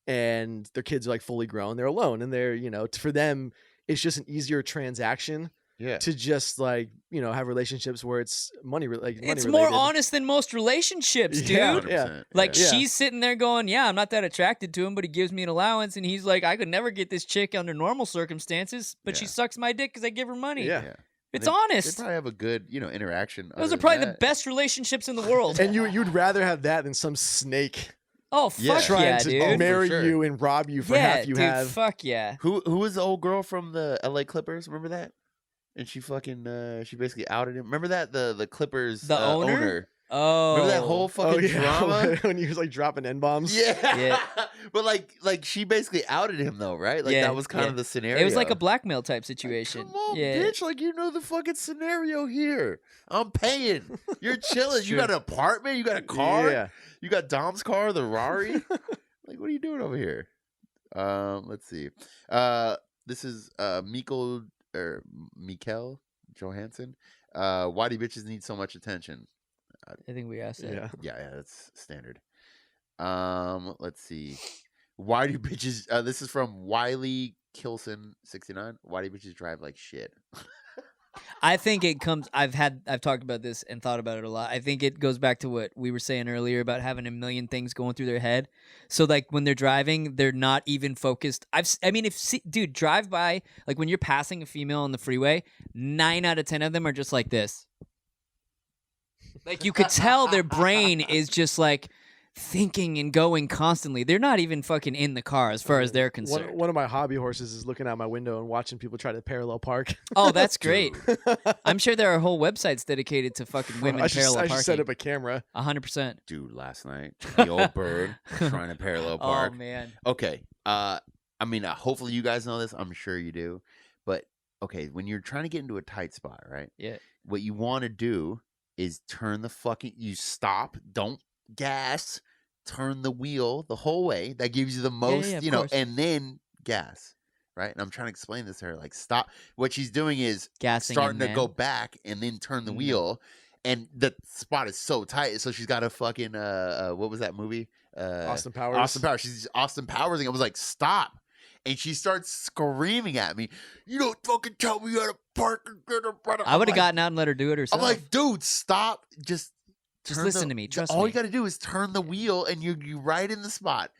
and their kids are like fully grown, they're alone, and they're, you know, for them it's just an easier transaction Yeah. to just like, you know, have relationships where it's money It's more honest than most relationships, dude. Yeah. 100%. Like Yeah. she's sitting there going, "Yeah, I'm not that attracted to him, but he gives me an allowance." And he's like, "I could never get this chick under normal circumstances, but she Yeah. sucks my dick because I give her money." Yeah. Yeah. It's They honest. probably have a good, interaction. Those other are than probably the that. best relationships in the world. And you'd rather have that than some snake Oh Yeah. fuck trying yeah, to dude. marry sure. you and rob you for Yeah, half you dude. have. Fuck yeah. Who was the old girl from the LA Clippers? Remember that? And she fucking she basically outed him. Remember that the Clippers The owner? Oh, Remember that whole fucking drama? when he was like dropping N-bombs. Yeah. Yeah. But like she basically outed him though, right? Like Yeah, that was kind yeah. of the scenario. It was like a blackmail type situation. Come on, yeah. bitch! Like you know the fucking scenario here. I'm paying. You're chilling. You true. got an apartment. You got a car. Yeah. You got Dom's car, the Rari. Like, what are you doing over here? Let's see. This is Mikkel Johansson. Why do bitches need so much attention? I think we asked that. Yeah. Yeah, that's standard. Let's see. Why do bitches? This is from Wiley Kilson 69. Why do bitches drive like shit? I think it comes. I've talked about this and thought about it a lot. I think it goes back to what we were saying earlier about having a million things going through their head. So like when they're driving, they're not even focused. Dude, drive by, like when you're passing a female on the freeway, 9 out of 10 of them are just like this. Like you could tell their brain is just like thinking and going constantly. They're not even fucking in the car as far as they're concerned. One of my hobby horses is looking out my window and watching people try to parallel park. Oh, that's great. I'm sure there are whole websites dedicated to fucking women I parallel should parking. set up a camera. 100%. Dude, last night the old bird trying to parallel park. Oh man. Okay. I mean, hopefully you guys know this. I'm sure you do. But okay, when you're trying to get into a tight spot, right? Yeah. What you want to do is you stop, don't gas, turn the wheel the whole way. That gives you the most, of course. and then gas, right? And I'm trying to explain this to her, like stop. What she's doing is Gassing starting and to go back and then turn the wheel, and the spot is so tight. So she's got a fucking what was that movie? Austin Powers. Austin Powers. She's Austin Powers, I was like, stop. And she starts screaming at me. You don't fucking tell me how to park. I would have gotten out and let her do it herself. I'm like, dude, stop. Just listen to me. Trust all me. you got to do is turn the wheel, and you right in the spot.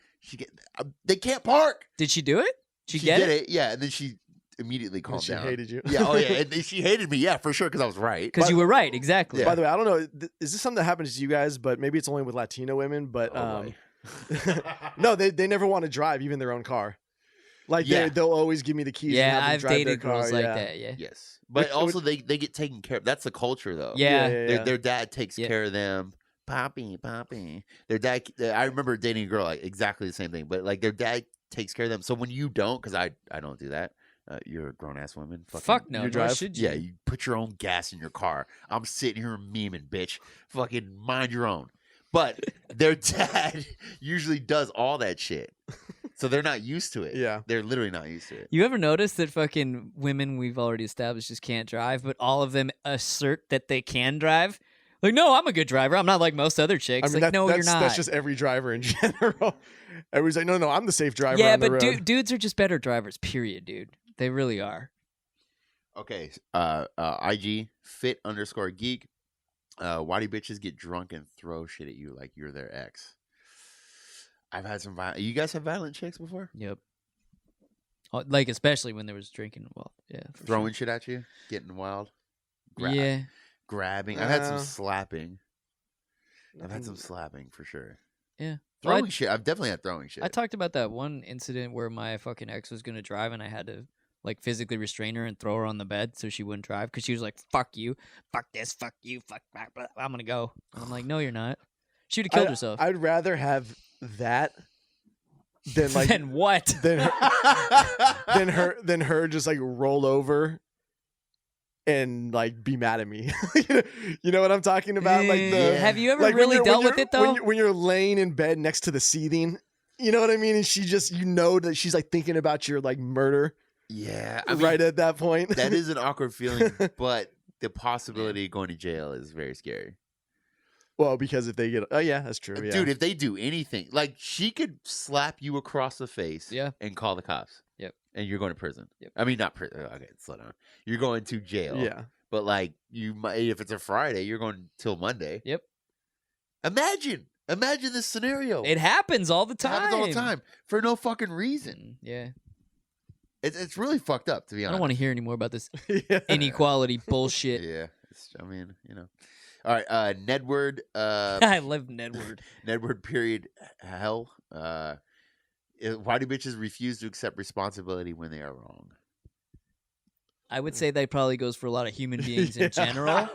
They can't park. Did she do it? She She get did it? it, yeah. And then she immediately And calmed she down. hated you. Yeah, oh yeah, and she hated me, yeah, for sure, because I was right. Because you were right. Exactly. Yeah. By the way, I don't know. Is this something that happens to you guys? But maybe it's only with Latino women. But Oh, boy. no, they never want to drive even their own car. Like Yeah. they'll always give me the keys. and Yeah, have them I've drive their dated girls car, like yeah. that. Yeah. Yes, but Which- also they get taken care of. That's the culture, though. Yeah. Their dad takes Yeah. care of them. Poppy. Their dad. I remember dating a girl like exactly the same thing, but like their dad takes care of them. So when you don't, because I don't do that. You're a grown ass woman. Fuck no. you Nor drive? should you? Yeah, you put your own gas in your car. I'm sitting here memeing, bitch. Fucking mind your own. But their dad usually does all that shit. So they're not used to it. Yeah. They're literally not used to it. You ever notice that fucking women we've already established just can't drive, but all of them assert that they can drive? Like, no, I'm a good driver. I'm not like most other chicks. I mean, like, no, you're that's, not. That's just every driver in general. Everybody's like, no, I'm the safe driver. yeah, on the but road. dudes are just better drivers, period, dude. They really are. Okay. IG fit _ geek. Why do bitches get drunk and throw shit at you like you're their ex? I've had some violent. You guys have violent chicks before? Yep. Like especially when there was drinking involved. Yeah. For Throwing shit at you, getting wild. Yeah. Grabbing. I've had some No. slapping. I've had Nothing- some slapping for sure. Yeah. Throwing shit. I've definitely had throwing shit. I talked about that one incident where my fucking ex was gonna drive and I had to like physically restrain her and throw her on the bed so she wouldn't drive because she was like, "Fuck you, fuck this, fuck you, fuck, I'm gonna go." And I'm like, "No, you're not." She would have killed herself. I'd rather have that than like Then what? than her just like roll over and like be mad at me. You know what I'm talking about? Like Have you ever like when really you're- dealt when with you're- it though? When you're laying in bed next to the seething, you know what I mean? And she just, you know that she's like thinking about your like murder Yeah. I mean, right at that point. that is an awkward feeling, but the possibility of going to jail is very scary. Well, because if they get, oh yeah, that's true. Yeah. Dude, if they do anything, like she could slap you across the face Yeah. and call the cops. Yep. And you're going to prison. Yep. I mean, not prison. Okay, slow down. You're going to jail. Yeah. But like you might, if it's a Friday, you're going till Monday. Yep. Imagine this scenario. It happens all the It time. happens all the time for no fucking reason. Yeah. It's really fucked up, to be I honest. don't want to hear any more about this Yeah. inequality bullshit. Yeah. I mean, you know. All right. Nedward. I love Nedward. Nedward period hell. Why do bitches refuse to accept responsibility when they are wrong? I would say that probably goes for a lot of human beings in general,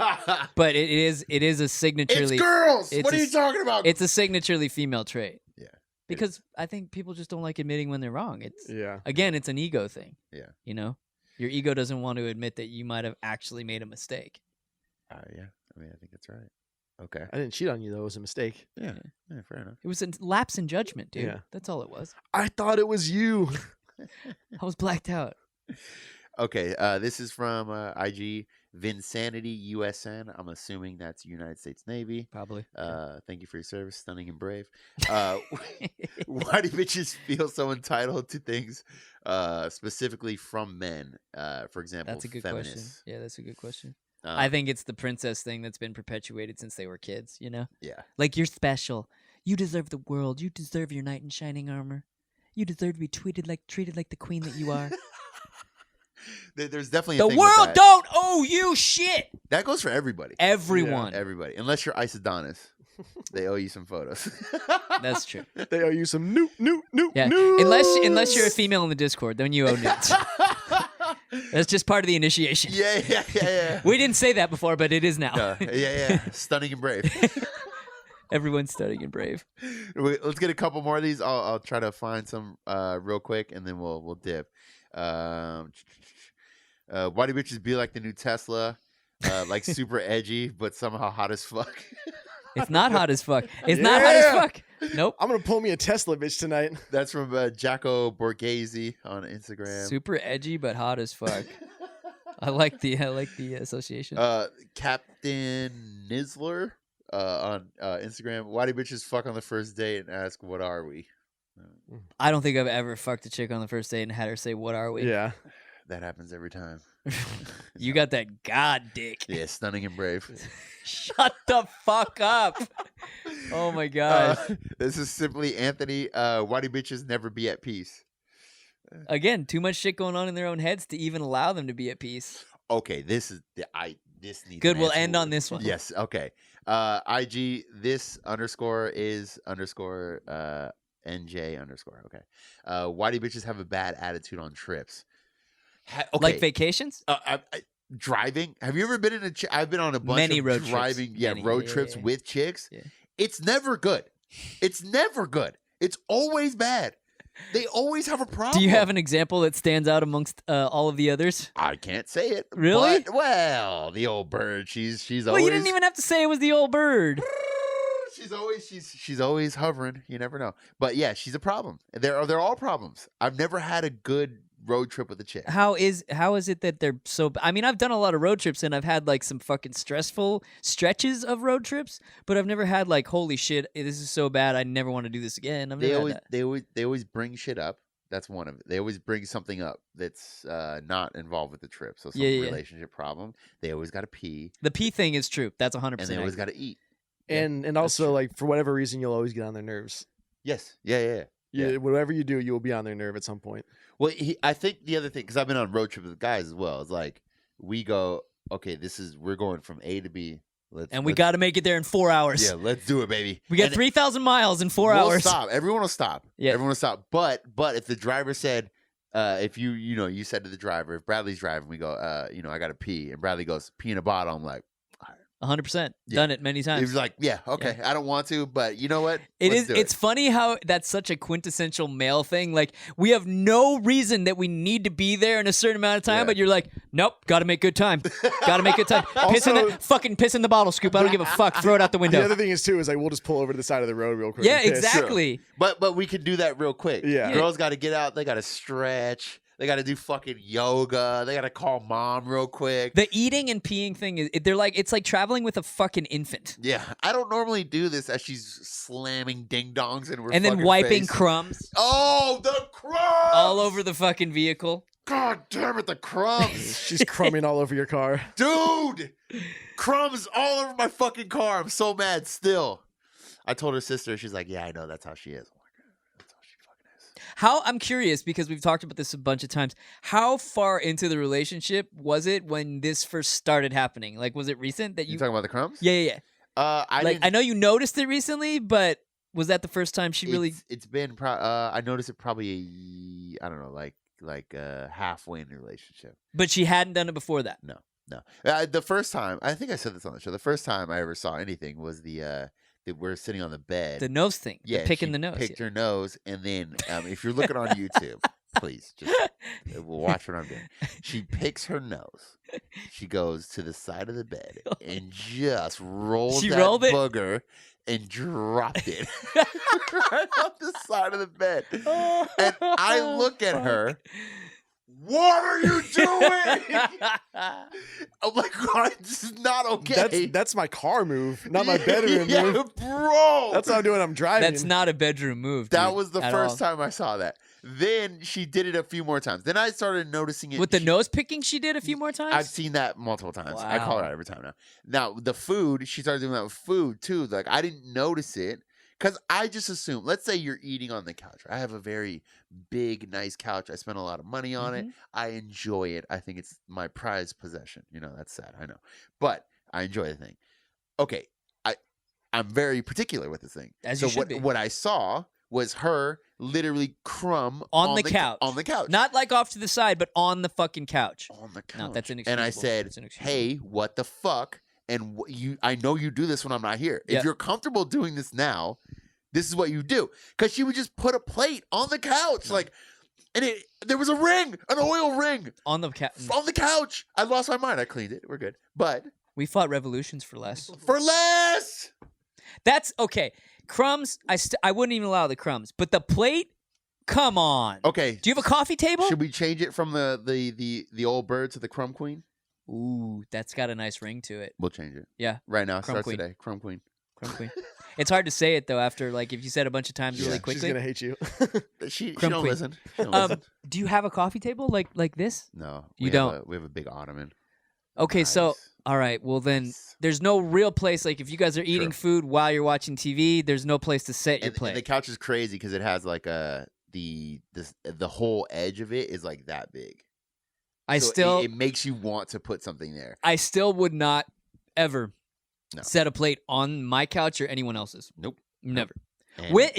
but it is a signaturely It's girls. it's What are a- you talking about? it's a signaturely female trait. Yeah. Because I think people just don't like admitting when they're wrong. It's Yeah. again, it's an ego thing. Yeah. You know? Your ego doesn't want to admit that you might have actually made a mistake. Yeah. I mean, I think that's right. Okay. I didn't cheat on you though. It was a mistake. Yeah. Fair enough. It was a lapse in judgment, dude. Yeah. That's all it was. I thought it was you. I was blacked out. Okay. This is from IG Vinsanity USN. I'm assuming that's United States Navy. Probably. Thank you for your service, stunning and brave. Why do bitches feel so entitled to things, specifically from men? For example, That's a good question. feminists. Yeah, that's a good question. Um, I think it's the princess thing that's been perpetuated since they were kids, you know? Yeah. Like, you're special. You deserve the world. You deserve your knight in shining armor. You deserve to be treated like the queen that you are. There's definitely The a thing with world that. don't owe you shit. That goes for everybody. Everyone. Everybody, unless you're Isodonis, they owe you some photos. That's true. They owe you some new. Yeah. Unless you're a female in the Discord, then you owe nudes. That's just part of the initiation. Yeah. We didn't say that before, but it is now. Yeah. Stunning and brave. Everyone's studying and brave. Let's get a couple more of these. I'll try to find some real quick, and then we'll dip. Why do bitches be like the new Tesla? Like super edgy, but somehow hot as fuck. It's not hot as fuck. It's not hot as Yeah. fuck. Nope. I'm gonna pull me a Tesla bitch tonight. That's from Jacko Borghese on Instagram. Super edgy, but hot as fuck. I like the association. Captain Nizzler on Instagram. Why do bitches fuck on the first date and ask what are we? I don't think I've ever fucked a chick on the first date and had her say, "What are we?" Yeah. That happens every time. You got that god dick. Yeah, stunning and brave. Shut the fuck up. Oh my god. This is simply Anthony. Why do bitches never be at peace? Again, too much shit going on in their own heads to even allow them to be at peace. Okay, this needs Good, an we'll answer. end on this one. Yes. Okay. IG this _ is _ NJ _ Okay. Why do bitches have a bad attitude on trips? Okay. Like vacations? Driving. Have you ever been in I've been on a bunch Many of road trips. driving. Many, Road yeah, trips yeah. with chicks. Yeah. It's never good. It's never good. It's always bad. They always have a problem. Do you have an example that stands out amongst all of the others? I can't say it. Really? But, well, the old bird. She's Well, always. you didn't even have to say it was the old bird. She's always hovering. You never know. But yeah, she's a problem. They're all problems. I've never had a good road trip with a chick. How is it that they're so? I mean, I've done a lot of road trips and I've had like some fucking stressful stretches of road trips, but I've never had like, holy shit, this is so bad, I never want to do this again. I've never had that. They always bring shit up That's one of it. They always bring something up that's not involved with the trip. So some Yeah. relationship problem. They always got to pee. The pee thing is true. That's 100%. And they always got to eat. And also true. like for whatever reason you'll always get on their nerves. Yes. Yeah. Whatever you do, you will be on their nerve at some point. Well, I think the other thing, because I've been on road trips with guys as well, is like we go, okay, we're going from A to B. And we got to make it there in 4 hours. Yeah, let's do it, baby. We got 3,000 miles in 4 we'll hours. Stop. Everyone will stop. Yeah. Everyone will stop. But if the driver said, if you said to the driver, if Bradley's driving, we go, I got to pee, and Bradley goes, pee in a bottle. I'm like, 100%. Done it many times. he was like, yeah, okay, I don't want to, but you know what? It's funny how that's such a quintessential male thing. Like, we have no reason that we need to be there in a certain amount of time, but you're like, nope, got to make good time. Got to make good time. Piss in the bottle, Scoop. I don't give a fuck. Throw it out the window. The other thing is too is like we'll just pull over to the side of the road real quick. Yeah, and piss. exactly. But we can do that real quick. Yeah. Girls got to get out. They got to stretch. They got to do fucking yoga. They got to call mom real quick. The eating and peeing thing is it's like traveling with a fucking infant. Yeah, I don't normally do this as she's slamming ding dongs and we're and then wiping crumbs Oh, the crumbs all over the fucking vehicle. God damn it, the crumbs, She's crumbing all over your car. dude! Crumbs all over my fucking car. I'm so mad. Still, I told her sister. She's like, "Yeah, I know. That's how she is." I'm curious because we've talked about this a bunch of times. How far into the relationship was it when this first started happening? Like, was it recent that You talking about the crumbs? Yeah. I know you noticed it recently, but was that the first time she really? It's been. I noticed it probably. I don't know, like halfway in the relationship. But she hadn't done it before that. No. The first time, I think I said this on the show. The first time I ever saw anything was that we're sitting on the bed. The nose thing. Yeah, picking the nose. Picked her nose, and then if you're looking on YouTube, please just watch what I'm doing. She picks her nose. She goes to the side of the bed and just rolled booger and dropped it right off the side of the bed. And I look at her. What are you doing? I'm like, this is not okay. That's my car move, not my bedroom move. Bro. That's what I'm doing. I'm driving. That's not a bedroom move. That dude, was the first time I saw that. Then she did it a few more times. Then I started noticing it. With the nose picking, she did a few more times? I've seen that multiple times. Wow. I call her out every time now. Now, the food, she started doing that with food too. Like, I didn't notice it. Because I just assume, let's say you're eating on the couch. I have a very big, nice couch. I spend a lot of money on it. I enjoy it. I think it's my prized possession. That's sad. I know. But I enjoy the thing. Okay. I'm very particular with this thing. As you should be. What I saw was her literally crumb on the couch. On the couch. Not like off to the side, but on the fucking couch. On the couch. No, that's inexcusable. And I said, hey, what the fuck? And I know you do this when I'm not here. If you're comfortable doing this now, this is what you do. Because she would just put a plate on the couch, and there was a ring, an oil ring on the couch. On the couch. I lost my mind. I cleaned it. We're good. But we fought revolutions for less. For less. That's okay. Crumbs. I wouldn't even allow the crumbs, but the plate. Come on. Okay. Do you have a coffee table? Should we change it from the old bird to the crumb queen? Ooh, that's got a nice ring to it. We'll change it. Yeah. Right now. Crumb Starts queen. today. Crumb queen. Crumb queen. It's hard to say it though after if you said a bunch of times really quickly. She's gonna hate you. She Crumb don't queen. listen. She don't listen. Do you have a coffee table like this? No. You don't? We have a big ottoman. Okay, Nice. so all right. Well then, there's no real place if you guys are eating food while you're watching TV. There's no place to set your plate. And the couch is crazy because it has the whole edge of it is like that big. It makes you want to put something there. I still would not ever set a plate on my couch or anyone else's. Nope. Never.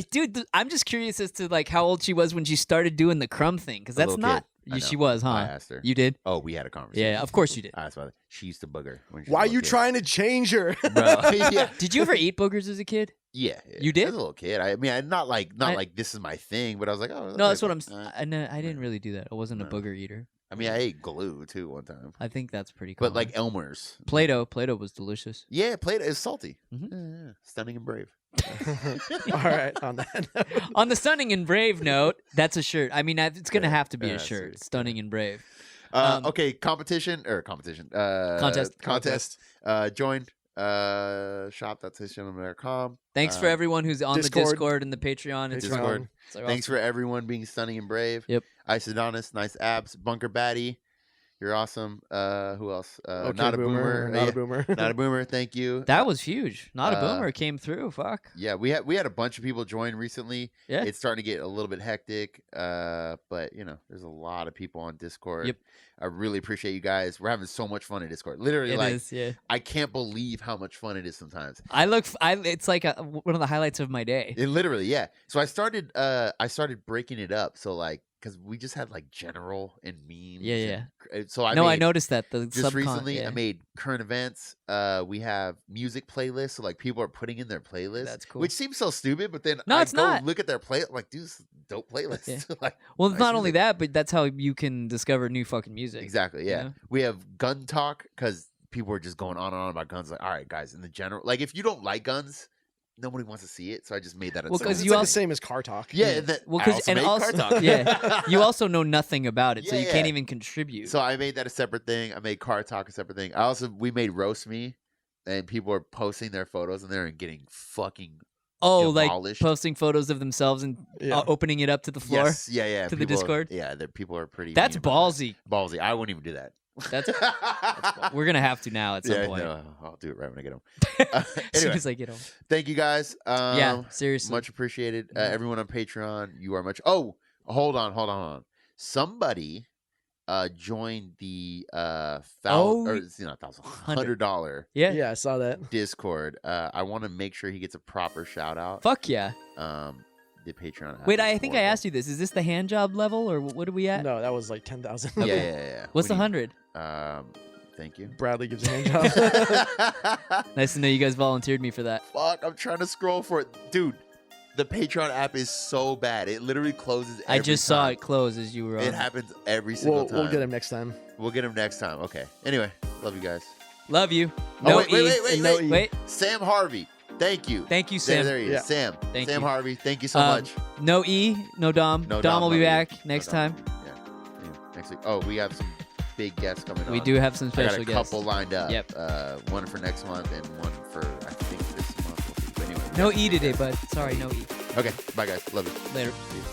Dude, I'm just curious as to how old she was when she started doing the crumb thing because that's not. She was, huh? I asked her. You did? Oh, we had a conversation. Yeah, of course you did. I asked about it. She used to booger. Why are you trying to change her? Bro, yeah. Did you ever eat boogers as a kid? Yeah. You did? As a little kid. I mean, not like this is my thing, but I was like, oh. No, that's what I'm. I didn't really do that. I wasn't a booger eater. I mean, I ate glue too one time. I think that's pretty cool. But like Elmer's. Play-Doh was delicious. Yeah, Play-Doh is salty. Mm-hmm. Yeah. Stunning and brave. All right, on that note. On the stunning and brave note, that's a shirt. I mean, it's gonna have to be a shirt. Stunning and brave. Okay, contest. Contest. Join Shop.tastesgentlemen.com. Thanks for everyone who's on Discord. the Discord and the Patreon. It's Discord. so Thanks for everyone being stunning and brave. Yep. Isodonis, nice abs. Bunker Batty, you're awesome. Who else? Okay, Not a boomer. Not a boomer. Not a boomer. Thank you. That was huge. Not a boomer came through. Fuck. Yeah, we had a bunch of people join recently. Yeah. It's starting to get a little bit hectic. But there's a lot of people on Discord. Yep. I really appreciate you guys. We're having so much fun in Discord. Literally, It like is, yeah. I can't believe how much fun it is sometimes. It's like one of the highlights of my day. It literally, yeah. So I started breaking it up. So like, because we just had like general and memes. Yeah. So I noticed that the just recently yeah. I made current events. We have music playlists, so like people are putting in their playlists. That's cool. Which seems so stupid, but then No, I it's go not. look at their play, like, dude, this is a dope playlist. Yeah. Like, Well, it's nice not only music. that, but that's how you can discover new fucking music. Exactly, yeah. You know? We have gun talk because people are just going on and on about guns. Like, all right, guys, in the general, like, if you don't like guns, nobody wants to see it. So I just made that. Well, 'cause It's you like also- the same as car talk. yeah, that, Well, I 'cause- also and made also- car talk. yeah, you also know nothing about it, so you Yeah. can't even contribute. So I made that a separate thing. I made car talk a separate thing. We made roast me, and people are posting their photos in there and getting fucking like demolished. posting photos of themselves and Yeah. opening it up to the floor. Yes, yeah. to the Discord? People are pretty. That's mean about that. ballsy. Ballsy. I wouldn't even do that. That's we're gonna have to now at some Yeah, point. no, I'll do it right when I get home. As soon Anyway, as I get home. thank you guys. Yeah, seriously. Much appreciated. Everyone on Patreon, you are much. Oh, hold on. Somebody joined the $100 Yeah. Yeah, I saw that. Discord. I want to make sure he gets a proper shout out. Fuck yeah. The Patreon. app Wait, is I think I horrible. asked you this. Is this the hand job level or what are we at? No, that was like 10,000. Yeah. What's the We 100? need- Thank you. Bradley gives a hand job. Nice to know you guys volunteered me for that. Fuck, I'm trying to scroll for it. Dude, the Patreon app is so bad. It literally closes every I just saw time. it close as you were on. It happens every single time. We'll get him next time. We'll get him next time. Okay. Anyway, love you guys. Love you. Oh, No wait, E. wait. No E. Wait. Sam Harvey. Thank you. Thank you, Sam. There he is. Yeah. Sam. Thank Sam you. Harvey. Thank you so much. No E, no Dom. No Dom will no be E. back No next Dom. time. Yeah. Next week. Oh, we have some big guests coming on. We do have some I got special a guests. couple lined up. Yep. One for next month and one for, I think, this month. We'll see. But anyway. No E today, bud. Sorry, no E. Okay. Bye, guys. Love you. Later. See you.